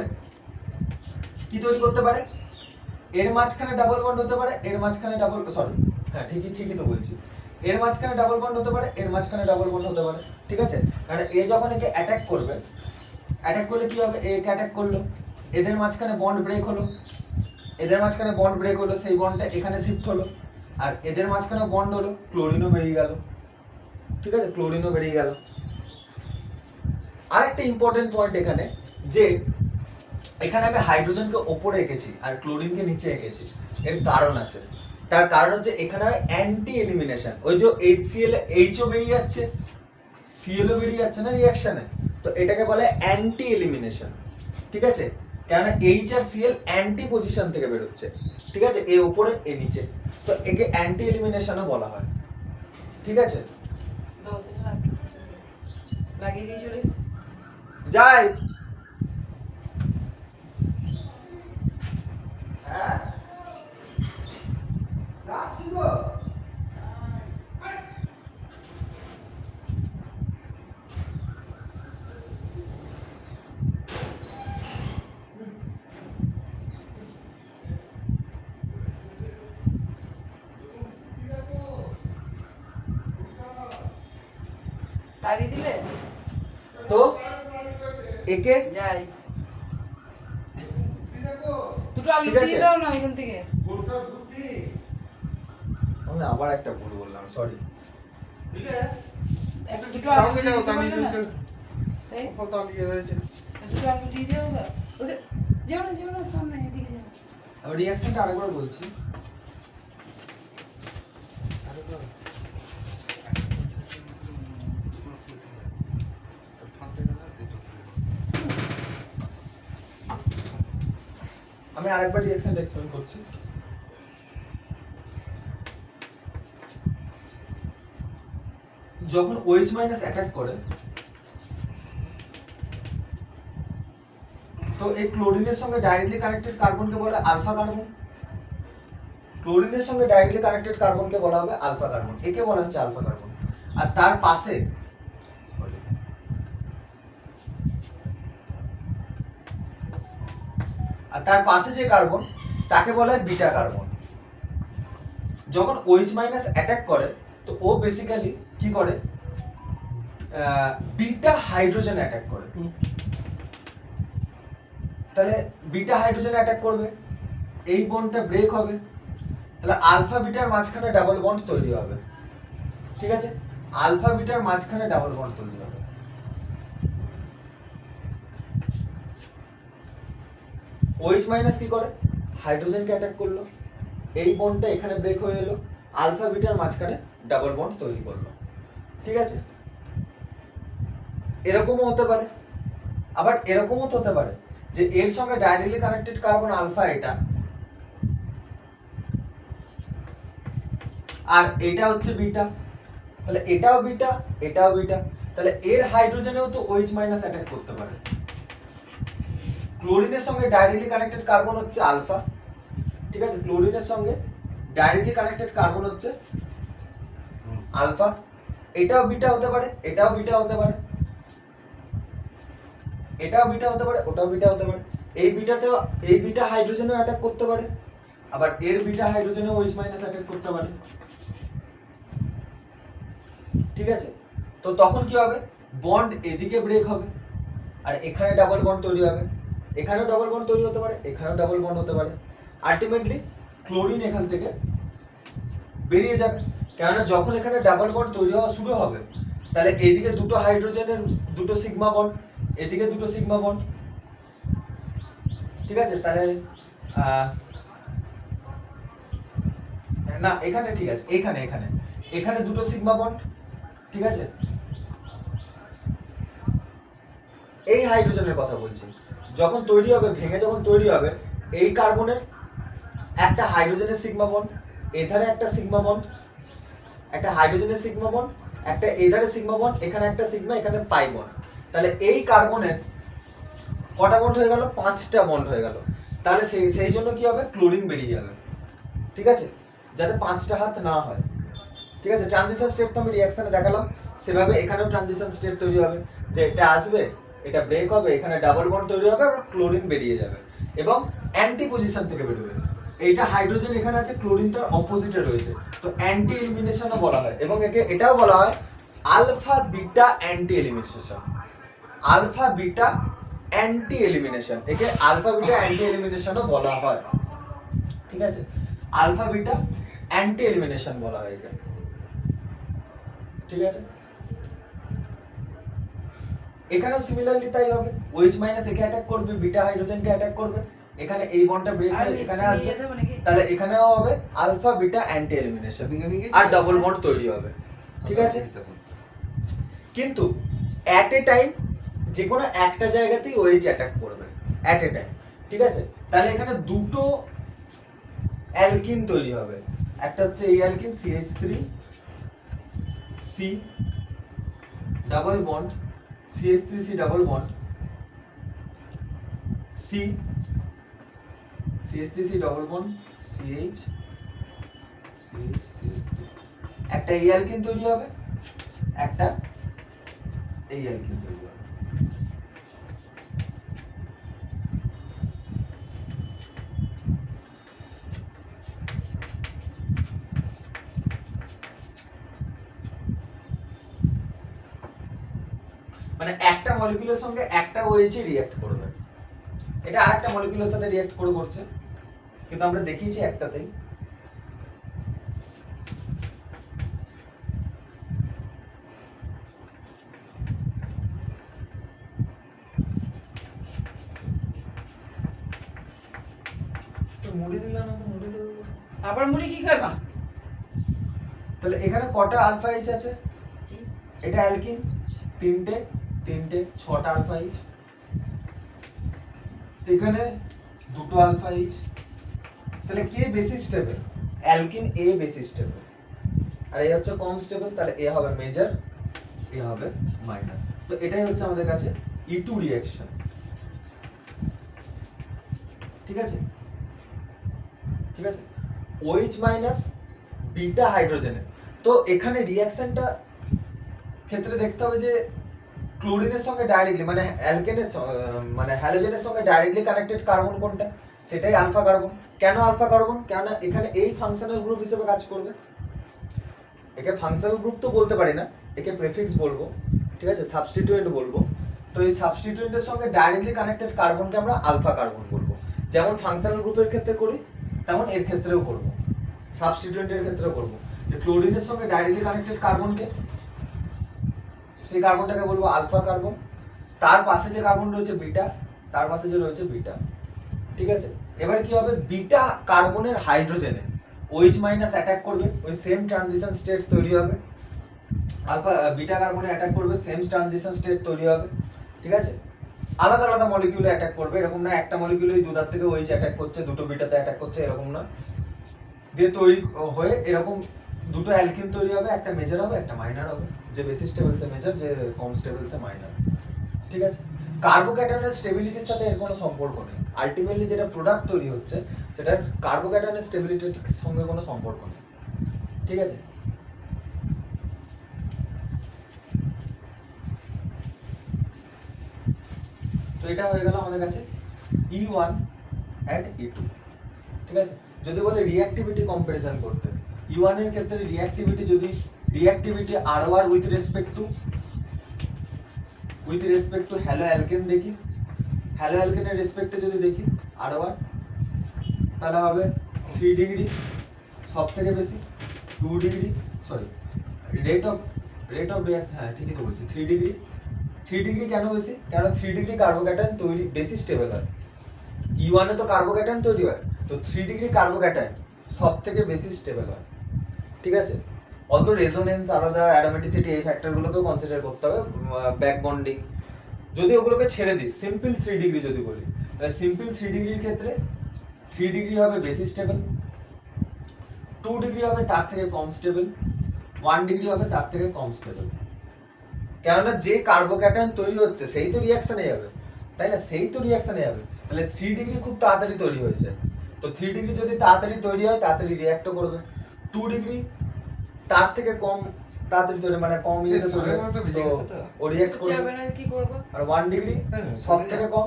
কি তৈরি করতে পারে, এর মাঝখানে ডাবল বন্ড হতে পারে, এর মাঝখানে ডাবল, সরি হ্যাঁ ঠিকই তো বলছি, এর মাঝখানে ডাবল বন্ড হতে পারে, এর মাঝখানে ডাবল বন্ড হতে পারে, ঠিক আছে। কারণ এ যখন একে অ্যাটাক করবে, অ্যাটাক করলে কি হবে, একে অ্যাটাক করলো, এদের মাঝখানে বন্ড ব্রেক হলো, এদের মাঝখানে বন্ড ব্রেক হলো, সেই বন্ডটা এখানে শিফট হলো, আর এদের মাঝখানে বন্ড হলো, ক্লোরিনও বেরিয়ে গেল, ঠিক আছে, ক্লোরিনও বেরিয়ে গেল। আর একটা ইম্পর্টেন্ট পয়েন্ট এখানে, যে এখানে আমি হাইড্রোজেনকে ওপরে এঁকেছি আর ক্লোরিনকে নিচে এঁকেছি, এর কারণ আছে। তার কারণ হচ্ছে এখানে অ্যান্টি এলিমিনেশন, ওই যে HCl এইচও বেরিয়ে যাচ্ছে, সিএলও বেরিয়ে যাচ্ছে না রিঅ্যাকশনে, তো এটাকে বলে অ্যান্টি এলিমিনেশন, ঠিক আছে। কেননা H R CL anti position থেকে বেরোচ্ছে, ঠিক আছে, এ উপরে এ নিচে, তো একে অ্যান্টি এলিমিনেশনও বলা হয়, ঠিক আছে। লাগিয়ে দিয়ে চলে এসেছিস? যাই হ্যাঁ যাচ্ছি গো। তাড়িয়ে দিলে? তো একে যাই, দুটো আলু ঠিক আছে। দিয়ে দাও না এখান থেকে। আমি আবার একটা ভুল বললাম, সরি। দুটো আলু দিয়ে দিতে পারলে না? তাই? দুটো আলু দিয়ে দাও গা। ওদের যেও না সামনে, এদিকে যাও। আমি রিঅ্যাকশনটা আরেকবার বলছি। আমি আরেকবার রিঅ্যাকশনটা এক্সপ্লেইন করছি। যখন OH মাইনাস অ্যাটাক করে, তো এই ক্লোরিনের সঙ্গে ডাইরেক্টলি কানেক্টেড কার্বনকে বলে আলফা কার্বন, ক্লোরিনের সঙ্গে ডাইরেক্টলি কানেক্টেড কার্বনকে বলা হবে আলফা কার্বন, একে বলা হচ্ছে আলফা কার্বন। আর তার পাশে যে কার্বন, তাকে বলা হয় বিটা কার্বন। যখন OH মাইনাস অ্যাটাক করে, তো ও বেসিক্যালি কি করে, বিটা হাইড্রোজেন অ্যাটাক করে। তাহলে বিটা হাইড্রোজেন অ্যাটাক করবে, এই বন্ডটা ব্রেক হবে, তাহলে আলফা বিটার মাঝখানে ডাবল বন্ড তৈরি হবে, ঠিক আছে, আলফা বিটার মাঝখানে ডাবল বন্ড তৈরি হবে। OH মাইনাস কি করে, হাইড্রোজেনকে অ্যাটাক করলো, এই বন্ডটা এখানে ব্রেক হয়ে এলো, আলফা বিটার মাঝখানে ডাবল বন্ড তৈরি করলো, ঠিক আছে। এরকমও হতে পারে, আবার এরকমও তো হতে পারে যে এর সঙ্গে ডাইরেক্টলি কানেক্টেড কার্বন আলফা এটা, আর এটা হচ্ছে বিটা, তাহলে এটাও বিটা, এটাও বিটা, তাহলে এর হাইড্রোজেনেও তো OH মাইনাস অ্যাটাক করতে পারে। ক্লোরিনের সঙ্গে ডাইরেক্টলি কানেক্টেড কার্বন হচ্ছে আলফা, ঠিক আছে, ক্লোরিনের সঙ্গে ডাইরেক্টলি কানেক্টেড কার্বন হচ্ছে আলফা, এটাও বিটা হতে পারে, এটাও বিটা হতে পারে, এটাও বিটা হতে পারে, ওটাও বিটা হতে পারে, এই বিটাতেও, এই বিটা হাইড্রোজেনেও অ্যাটাক করতে পারে, আবার এর বিটা হাইড্রোজেনেও OH মাইনাস অ্যাটাক করতে পারে, ঠিক আছে। তো তখন কি হবে, বন্ড এদিকে ব্রেক হবে, আর এখানে ডাবল বন্ড তৈরি হবে, এখানেও ডাবল বন্ড তৈরি হতে পারে, এখানেও ডাবল বন্ড হতে পারে, আলটিমেটলি ক্লোরিন এখান থেকে বেরিয়ে যাবে। কেননা যখন এখানে ডাবল বন্ড তৈরি হওয়া শুরু হবে, তাহলে এদিকে দুটো হাইড্রোজেনের দুটো সিগমা বন্ড, এদিকে দুটো সিগমা বন্ড, ঠিক আছে। তাহলে না এখানে ঠিক আছে, এখানে এখানে এখানে দুটো সিগমা বন্ড, ঠিক আছে। এই হাইড্রোজেনের কথা বলছি, যখন তৈরি হবে, ভেঙে যখন তৈরি হবে, এই কার্বনের একটা হাইড্রোজেনের সিগমা বন্ড, এধারে একটা সিগমা বন্ড, একটা হাইড্রোজেনের সিগমা বন্ড, একটা এধারে সিগমা বন্ড, এখানে একটা সিগমা, এখানে পাই বন্ড, তাহলে এই কার্বনের কটা বন্ড হয়ে গেল, 5টা বন্ড হয়ে গেল। তাহলে সেই জন্য কি হবে, ক্লোরিন বেরিয়ে যাবে, ঠিক আছে, যাতে 5টা হাত না হয়, ঠিক আছে। ট্রানজিশন স্টেপ তো আমি রিঅ্যাকশনে দেখালাম, সেভাবে এখানেও ট্রানজিশন স্টেপ তৈরি হবে, যে এটা আসবে, এটা ব্রেক হবে, এখানে ডাবল বন্ড তৈরি হবে, আর ক্লোরিন বেরিয়ে যাবে এবং অ্যান্টি পজিশন থেকে বেরোবে। এইটা হাইড্রোজেন এখানে আছে, ক্লোরিন তার অপোজিটে রয়েছে, তো অ্যান্টি এলিমিনেশনও বলা হয় এবং একে এটাও বলা হয় alpha beta anti elimination. Alpha beta anti elimination, একে আলফা বিটা অ্যান্টি এলিমিনেশনও বলা হয়। ঠিক আছে, আলফা বিটা অ্যান্টি এলিমিনেশন বলা হয় একে। ঠিক আছে, এখানেও সিমিলারলি তাই হবে, OH মাইনাস একে অ্যাটাক করবে, বিটা হাইড্রোজেনকে অ্যাটাক করবে, এখানে এই বন্ডটা ব্রেক হয়ে এখানে আসবে, তাহলে এখানেও হবে আলফা বিটা অ্যান্টি এলিমিনেশন আর ডাবল বন্ড তৈরি হবে। ঠিক আছে, কিন্তু অ্যাট এ টাইম যে কোনো একটা জায়গাতেই OH অ্যাটাক করবে অ্যাট এ টাইম। ঠিক আছে, তাহলে এখানে দুটো অ্যালকিন তৈরি হবে, একটা হচ্ছে এই alkyne CH3C double bond, CH3C double bond CH3C double bond CH3 একটা এই অ্যালকিন তৈরি হবে, একটা এই অ্যালকিন তৈরি হবে। মানে একটা মলিকিউলের সঙ্গে একটা OH রিঅ্যাক্ট করবে, এটা আরেকটা মলিকিউলের সাথে রিঅ্যাক্ট করে করছে, কিন্তু আমরা দেখিয়েছি একটাতেই। তো মুড়ি দিলাম না, তো মুড়ি দেবো আবার মুড়ি কি খাবে? তাহলে এখানে কটা আলফা এইচ আছে? এটা অ্যালকিন, তিনটে ছটা আলফা এইচ, এখানে দুটো আলফা এইচ, তাহলে কে বেশি স্টেবল? অ্যালকিন এ বেশি স্টেবল, আর এ হচ্ছে কম স্টেবল, তাহলে এ হবে মেজর, এ হবে মাইনর। তো এটাই হচ্ছে আমাদের কাছে E2 রিঅ্যাকশন। ঠিক আছে, ঠিক আছে, OH মাইনাস বিটা হাইড্রোজেনের, তো এখানে রিঅ্যাকশনটা ক্ষেত্রে দেখতে হবে যে ক্লোরিনের সঙ্গে ডাইরেক্টলি মানে অ্যালকেনের মানে হ্যালোজেনের সঙ্গে ডাইরেক্টলি কানেক্টেড কার্বন কোনটা, সেটাই আলফা কার্বন। কেন আলফা কার্বন? কেন এখানে এই ফাংশনাল গ্রুপ হিসেবে কাজ করবে, একে ফাংশনাল গ্রুপ তো বলতে পারি না, একে প্রেফিক্স বলবো। ঠিক আছে, সাবস্টিটিউয়েন্ট বলবো। তো এই সাবস্টিটিউয়েন্টের সঙ্গে ডাইরেক্টলি কানেক্টেড কার্বনকে আমরা আলফা কার্বন বলবো। যেমন ফাংশনাল গ্রুপের ক্ষেত্রে করি তেমন এর ক্ষেত্রেও করবো, সাবস্টিটিউয়েন্টের ক্ষেত্রেও করবো। যে ক্লোরিনের সঙ্গে ডাইরেক্টলি কানেক্টেড কার্বনকে, সেই কার্বনটাকে বলবো আলফা কার্বন, তার পাশে যে কার্বন রয়েছে বিটা, তার পাশে যে রয়েছে বিটা। ঠিক আছে, এবার কি হবে, বিটা কার্বনের হাইড্রোজেনে OH মাইনাস অ্যাটাক করবে, ওই সেম ট্রানজিশন স্টেট তৈরি হবে, আলফা বিটা কার্বনে অ্যাটাক করবে, সেম ট্রানজিশন স্টেট তৈরি হবে। ঠিক আছে, আলাদা আলাদা মলিকিউলে অ্যাটাক করবে, এরকম না একটা মলিকিউলেই দুধার থেকে OH অ্যাটাক করছে, দুটো বিটাতে অ্যাটাক করছে, এরকম না, দিয়ে তৈরি হয়ে এরকম দুটো অ্যালকিন তৈরি হবে, একটা মেজর হবে একটা মাইনর হবে, যে বেশি স্টেবল সে মেজর, যে কম স্টেবল সে মাইনর। ঠিক আছে, কার্বোক্যাটায়নের স্টেবিলিটির সাথে এর কোনো সম্পর্ক নেই, আলটিমেটলি যেটা প্রোডাক্ট তৈরি হচ্ছে সেটার কার্বোক্যাটায়নের স্টেবিলিটির সঙ্গে কোনো সম্পর্ক নেই। ঠিক আছে, তো এটা হয়ে গেল আমাদের কাছে E1 and E2। ঠিক আছে, যদি বলে রিঅ্যাক্টিভিটি কম্পারিজন করতে, E1 এর ক্ষেত্রে রিঅ্যাক্টিভিটি, যদি reactivity ROR with respect to hello alkane দেখি, হ্যালো অ্যালকেনের রেসপেক্টে যদি দেখি ROR, তাহলে হবে 3 ডিগ্রি সব থেকে বেশি, 2 degree, sorry rate of reaction, হ্যাঁ ঠিকই তো বলছি, 3 ডিগ্রি। 3 ডিগ্রি কেন বেশি? কারণ 3 ডিগ্রি কার্বোক্যাটায়ন তৈরি বেশি স্টেবল হয়, E1 এ তো কার্বোক্যাটায়ন তৈরি হয়, তো 3 ডিগ্রি কার্বোক্যাটায়ন সব থেকে বেশি স্টেবল হয়। ঠিক আছে, অত রেজোনেন্স আলাদা, অ্যারোমেটিসিটি, এই ফ্যাক্টরগুলোকেও কনসিডার করতে হবে, ব্যাক বন্ডিং, যদি ওগুলোকে ছেড়ে দিই, সিম্পল 3 ডিগ্রি যদি বলি, তাহলে সিম্পল 3 ডিগ্রির ক্ষেত্রে 3 ডিগ্রি হবে বেশি স্টেবল, 2 ডিগ্রি হবে তার থেকে কম স্টেবল, 1 ডিগ্রি হবে তার থেকে কম স্টেবল। কেননা যে কার্বোক্যাটায়ন তৈরি হচ্ছে সেই তো রিঅ্যাকশনে যাবে, তাই না, সেই তো রিঅ্যাকশনে যাবে, তাহলে 3 ডিগ্রি খুব তাড়াতাড়ি তৈরি হয়েছে, তো 3 ডিগ্রি যদি তাড়াতাড়ি তৈরি হয় তাড়াতাড়ি রিঅ্যাক্টও করবে, 2 ডিগ্রি তার থেকে কম তাড়াতাড়ি তৈরি মানে কম ইয়েতে তৈরি হয়, তো ও রিঅ্যাক্ট করবে। যাবে না কি করব? আর 1 ডিগ্রি সব থেকে কম,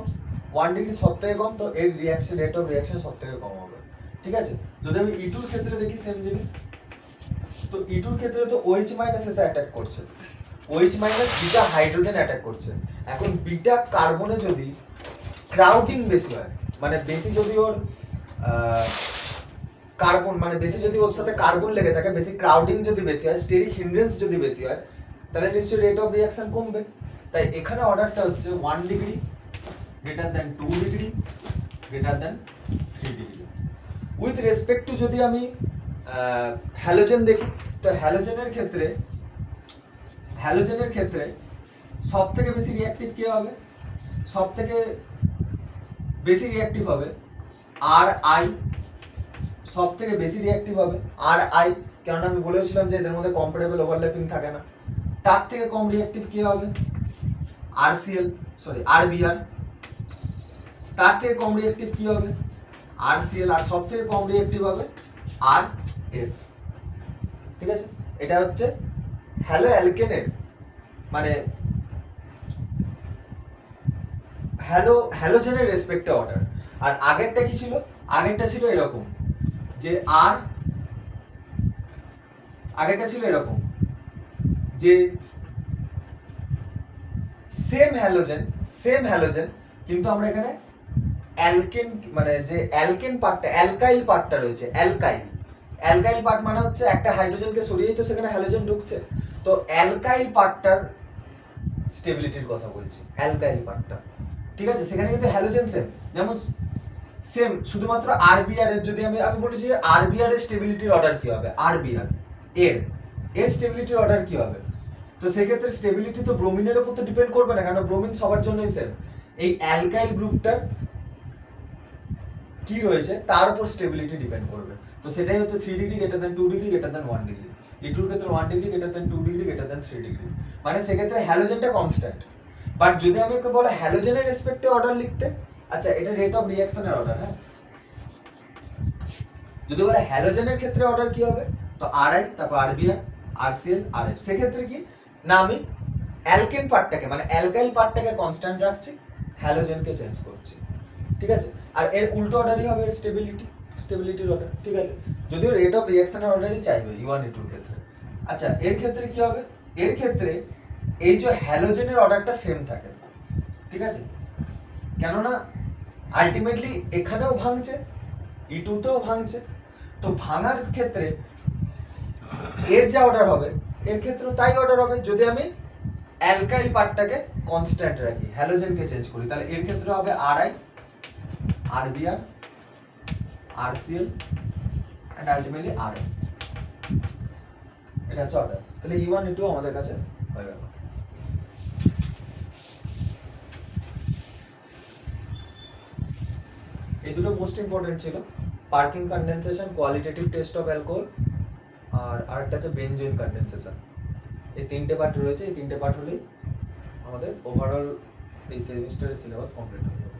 1 ডিগ্রি সব থেকে কম, তো এর রিঅ্যাকশন রেট অফ রিঅ্যাকশন সব থেকে কম হবে। ঠিক আছে, যদি আমি E2 এর ক্ষেত্রে দেখি সেম জিনিস, তো E2 এর ক্ষেত্রে তো OH মাইনাস এসে অ্যাটাক করছে, OH minus beta hydrogen attack করছে। এখন বিটা কার্বনে যদি ক্রাউডিং বেশি হয়, মানে বেশি যদি ওর কার্বন মানে বেশি যদি ওর সাথে কার্বন লেগে থাকে, বেশি ক্রাউডিং যদি বেশি হয়, স্টেরিক হিন্ড্রেন্স যদি বেশি হয়, তাহলে নিশ্চয়ই রেট অফ রিঅ্যাকশন কমবে। তাই এখানে অর্ডারটা হচ্ছে 1 degree greater than 2 degree greater than 3 degree. With respect to যদি আমি হ্যালোজেন দেখি, তো হ্যালোজেনের ক্ষেত্রে সব থেকে বেশি রিঅ্যাক্টিভ কে হবে? সব থেকে বেশি রিঅ্যাক্টিভ হবে Ri, সব থেকে বেশি রিঅ্যাক্টিভ হবে Ri, কেননা আমি বলেছিলাম যে এদের মধ্যে কম্পারেবল ওভারল্যাপিং থাকে না। তার থেকে কম রিঅ্যাক্টিভ কে হবে? Rbr। তার থেকে কম রিঅ্যাক্টিভ কি হবে? Rcl। আর সব থেকে কম রিঅ্যাক্টিভ হবে Rf। ঠিক আছে, এটা হচ্ছে হ্যালো অ্যালকেনের মানে হ্যালোজেনের রেসপেক্টে অর্ডার। আর আগেরটা কি ছিল? আগেরটা ছিল এরকম যে সেম হ্যালোজেন কিন্তু আমরা এখানে অ্যালকেন মানে যে অ্যালকেন পার্টটা, অ্যালকাইল পার্টটা রয়েছে, অ্যালকাইল পার্ট মানে হচ্ছে একটা হাইড্রোজেনকে সরিয়েই তো সেখানে হ্যালোজেন ঢুকছে, তো অ্যালকাইল পার্টটার স্টেবিলিটির কথা বলছি, অ্যালকাইল পার্টটা। ঠিক আছে, সেখানে কিন্তু হ্যালোজেন যেমন সেম, শুধুমাত্র আরবিআর এর যদি আমি বলি যে আরবিআর এর স্টেবিলিটির অর্ডার কি হবে, আরবিআর এর স্টেবিলিটির অর্ডার কি হবে, তো সেক্ষেত্রে স্টেবিলিটি তো ব্রোমিনের উপর তো ডিপেন্ড করবে না, কারণ ব্রোমিন সবার জন্যই সেম। এই অ্যালকাইল গ্রুপটার কি রয়েছে তার উপর স্টেবিলিটি ডিপেন্ড করবে। তো সেটাই হচ্ছে 3 degree greater than 2 degree greater than 1 degree. E2 এর ক্ষেত্রে 1 degree greater than 2 degree greater than 3 degree, মানে সেক্ষেত্রে হ্যালোজেনটা কনস্ট্যান্ট। বাট যদি আমি ওকে বলে হ্যালোজেনের রেসপেক্টে অর্ডার লিখতে, আচ্ছা এটা রেট অফ রিঅ্যাকশনের অর্ডার, হ্যাঁ, যদি বলে হ্যালোজেনের ক্ষেত্রে অর্ডার কি হবে, তো Ri, তারপর Rbr, Rcl, Rf। সেক্ষেত্রে কি না, আমি অ্যালকেন পার্টটাকে মানে অ্যালকাইল পার্টটাকে কনস্ট্যান্ট রাখছি, হ্যালোজেনকে চেঞ্জ করছি। ঠিক আছে, আর এর উল্টো অর্ডারই হবে এর স্টেবিলিটির অর্ডার। ঠিক আছে, যদিও রেট অফ রিঅ্যাকশনের অর্ডারই চাইবে E1 E2 এর ক্ষেত্রে। আচ্ছা এর ক্ষেত্রে কি হবে? এর ক্ষেত্রে এই যে হ্যালোজেনের অর্ডারটা সেম থাকে। ঠিক আছে, কেননা আলটিমেটলি এখানেও ভাঙছে, E2 তেও ভাঙছে, তো ভাঙার ক্ষেত্রে এর যা অর্ডার হবে এর ক্ষেত্রেও তাই অর্ডার হবে। যদি আমি অ্যালকাইল পার্টটাকে কনস্ট্যান্ট রাখি, হ্যালোজেনকে চেঞ্জ করি, তাহলে এর ক্ষেত্রে হবে Ri, Rbr, Rcl and ultimately Rf। এটা হচ্ছে অর্ডার। তাহলে E1 E2 আমাদের কাছে হয়ে গেল। এই দুটো মোস্ট ইম্পর্টেন্ট ছিল, Perkin condensation, qualitative test of alcohol, আর আরেকটা আছে বেনজোইন কনডেনসেশন। এই তিনটে পার্ট রয়েছে, এই তিনটে পার্ট হলেই আমাদের ওভারঅল এই সেমিস্টারের সিলেবাস কমপ্লিট হয়ে যাবে।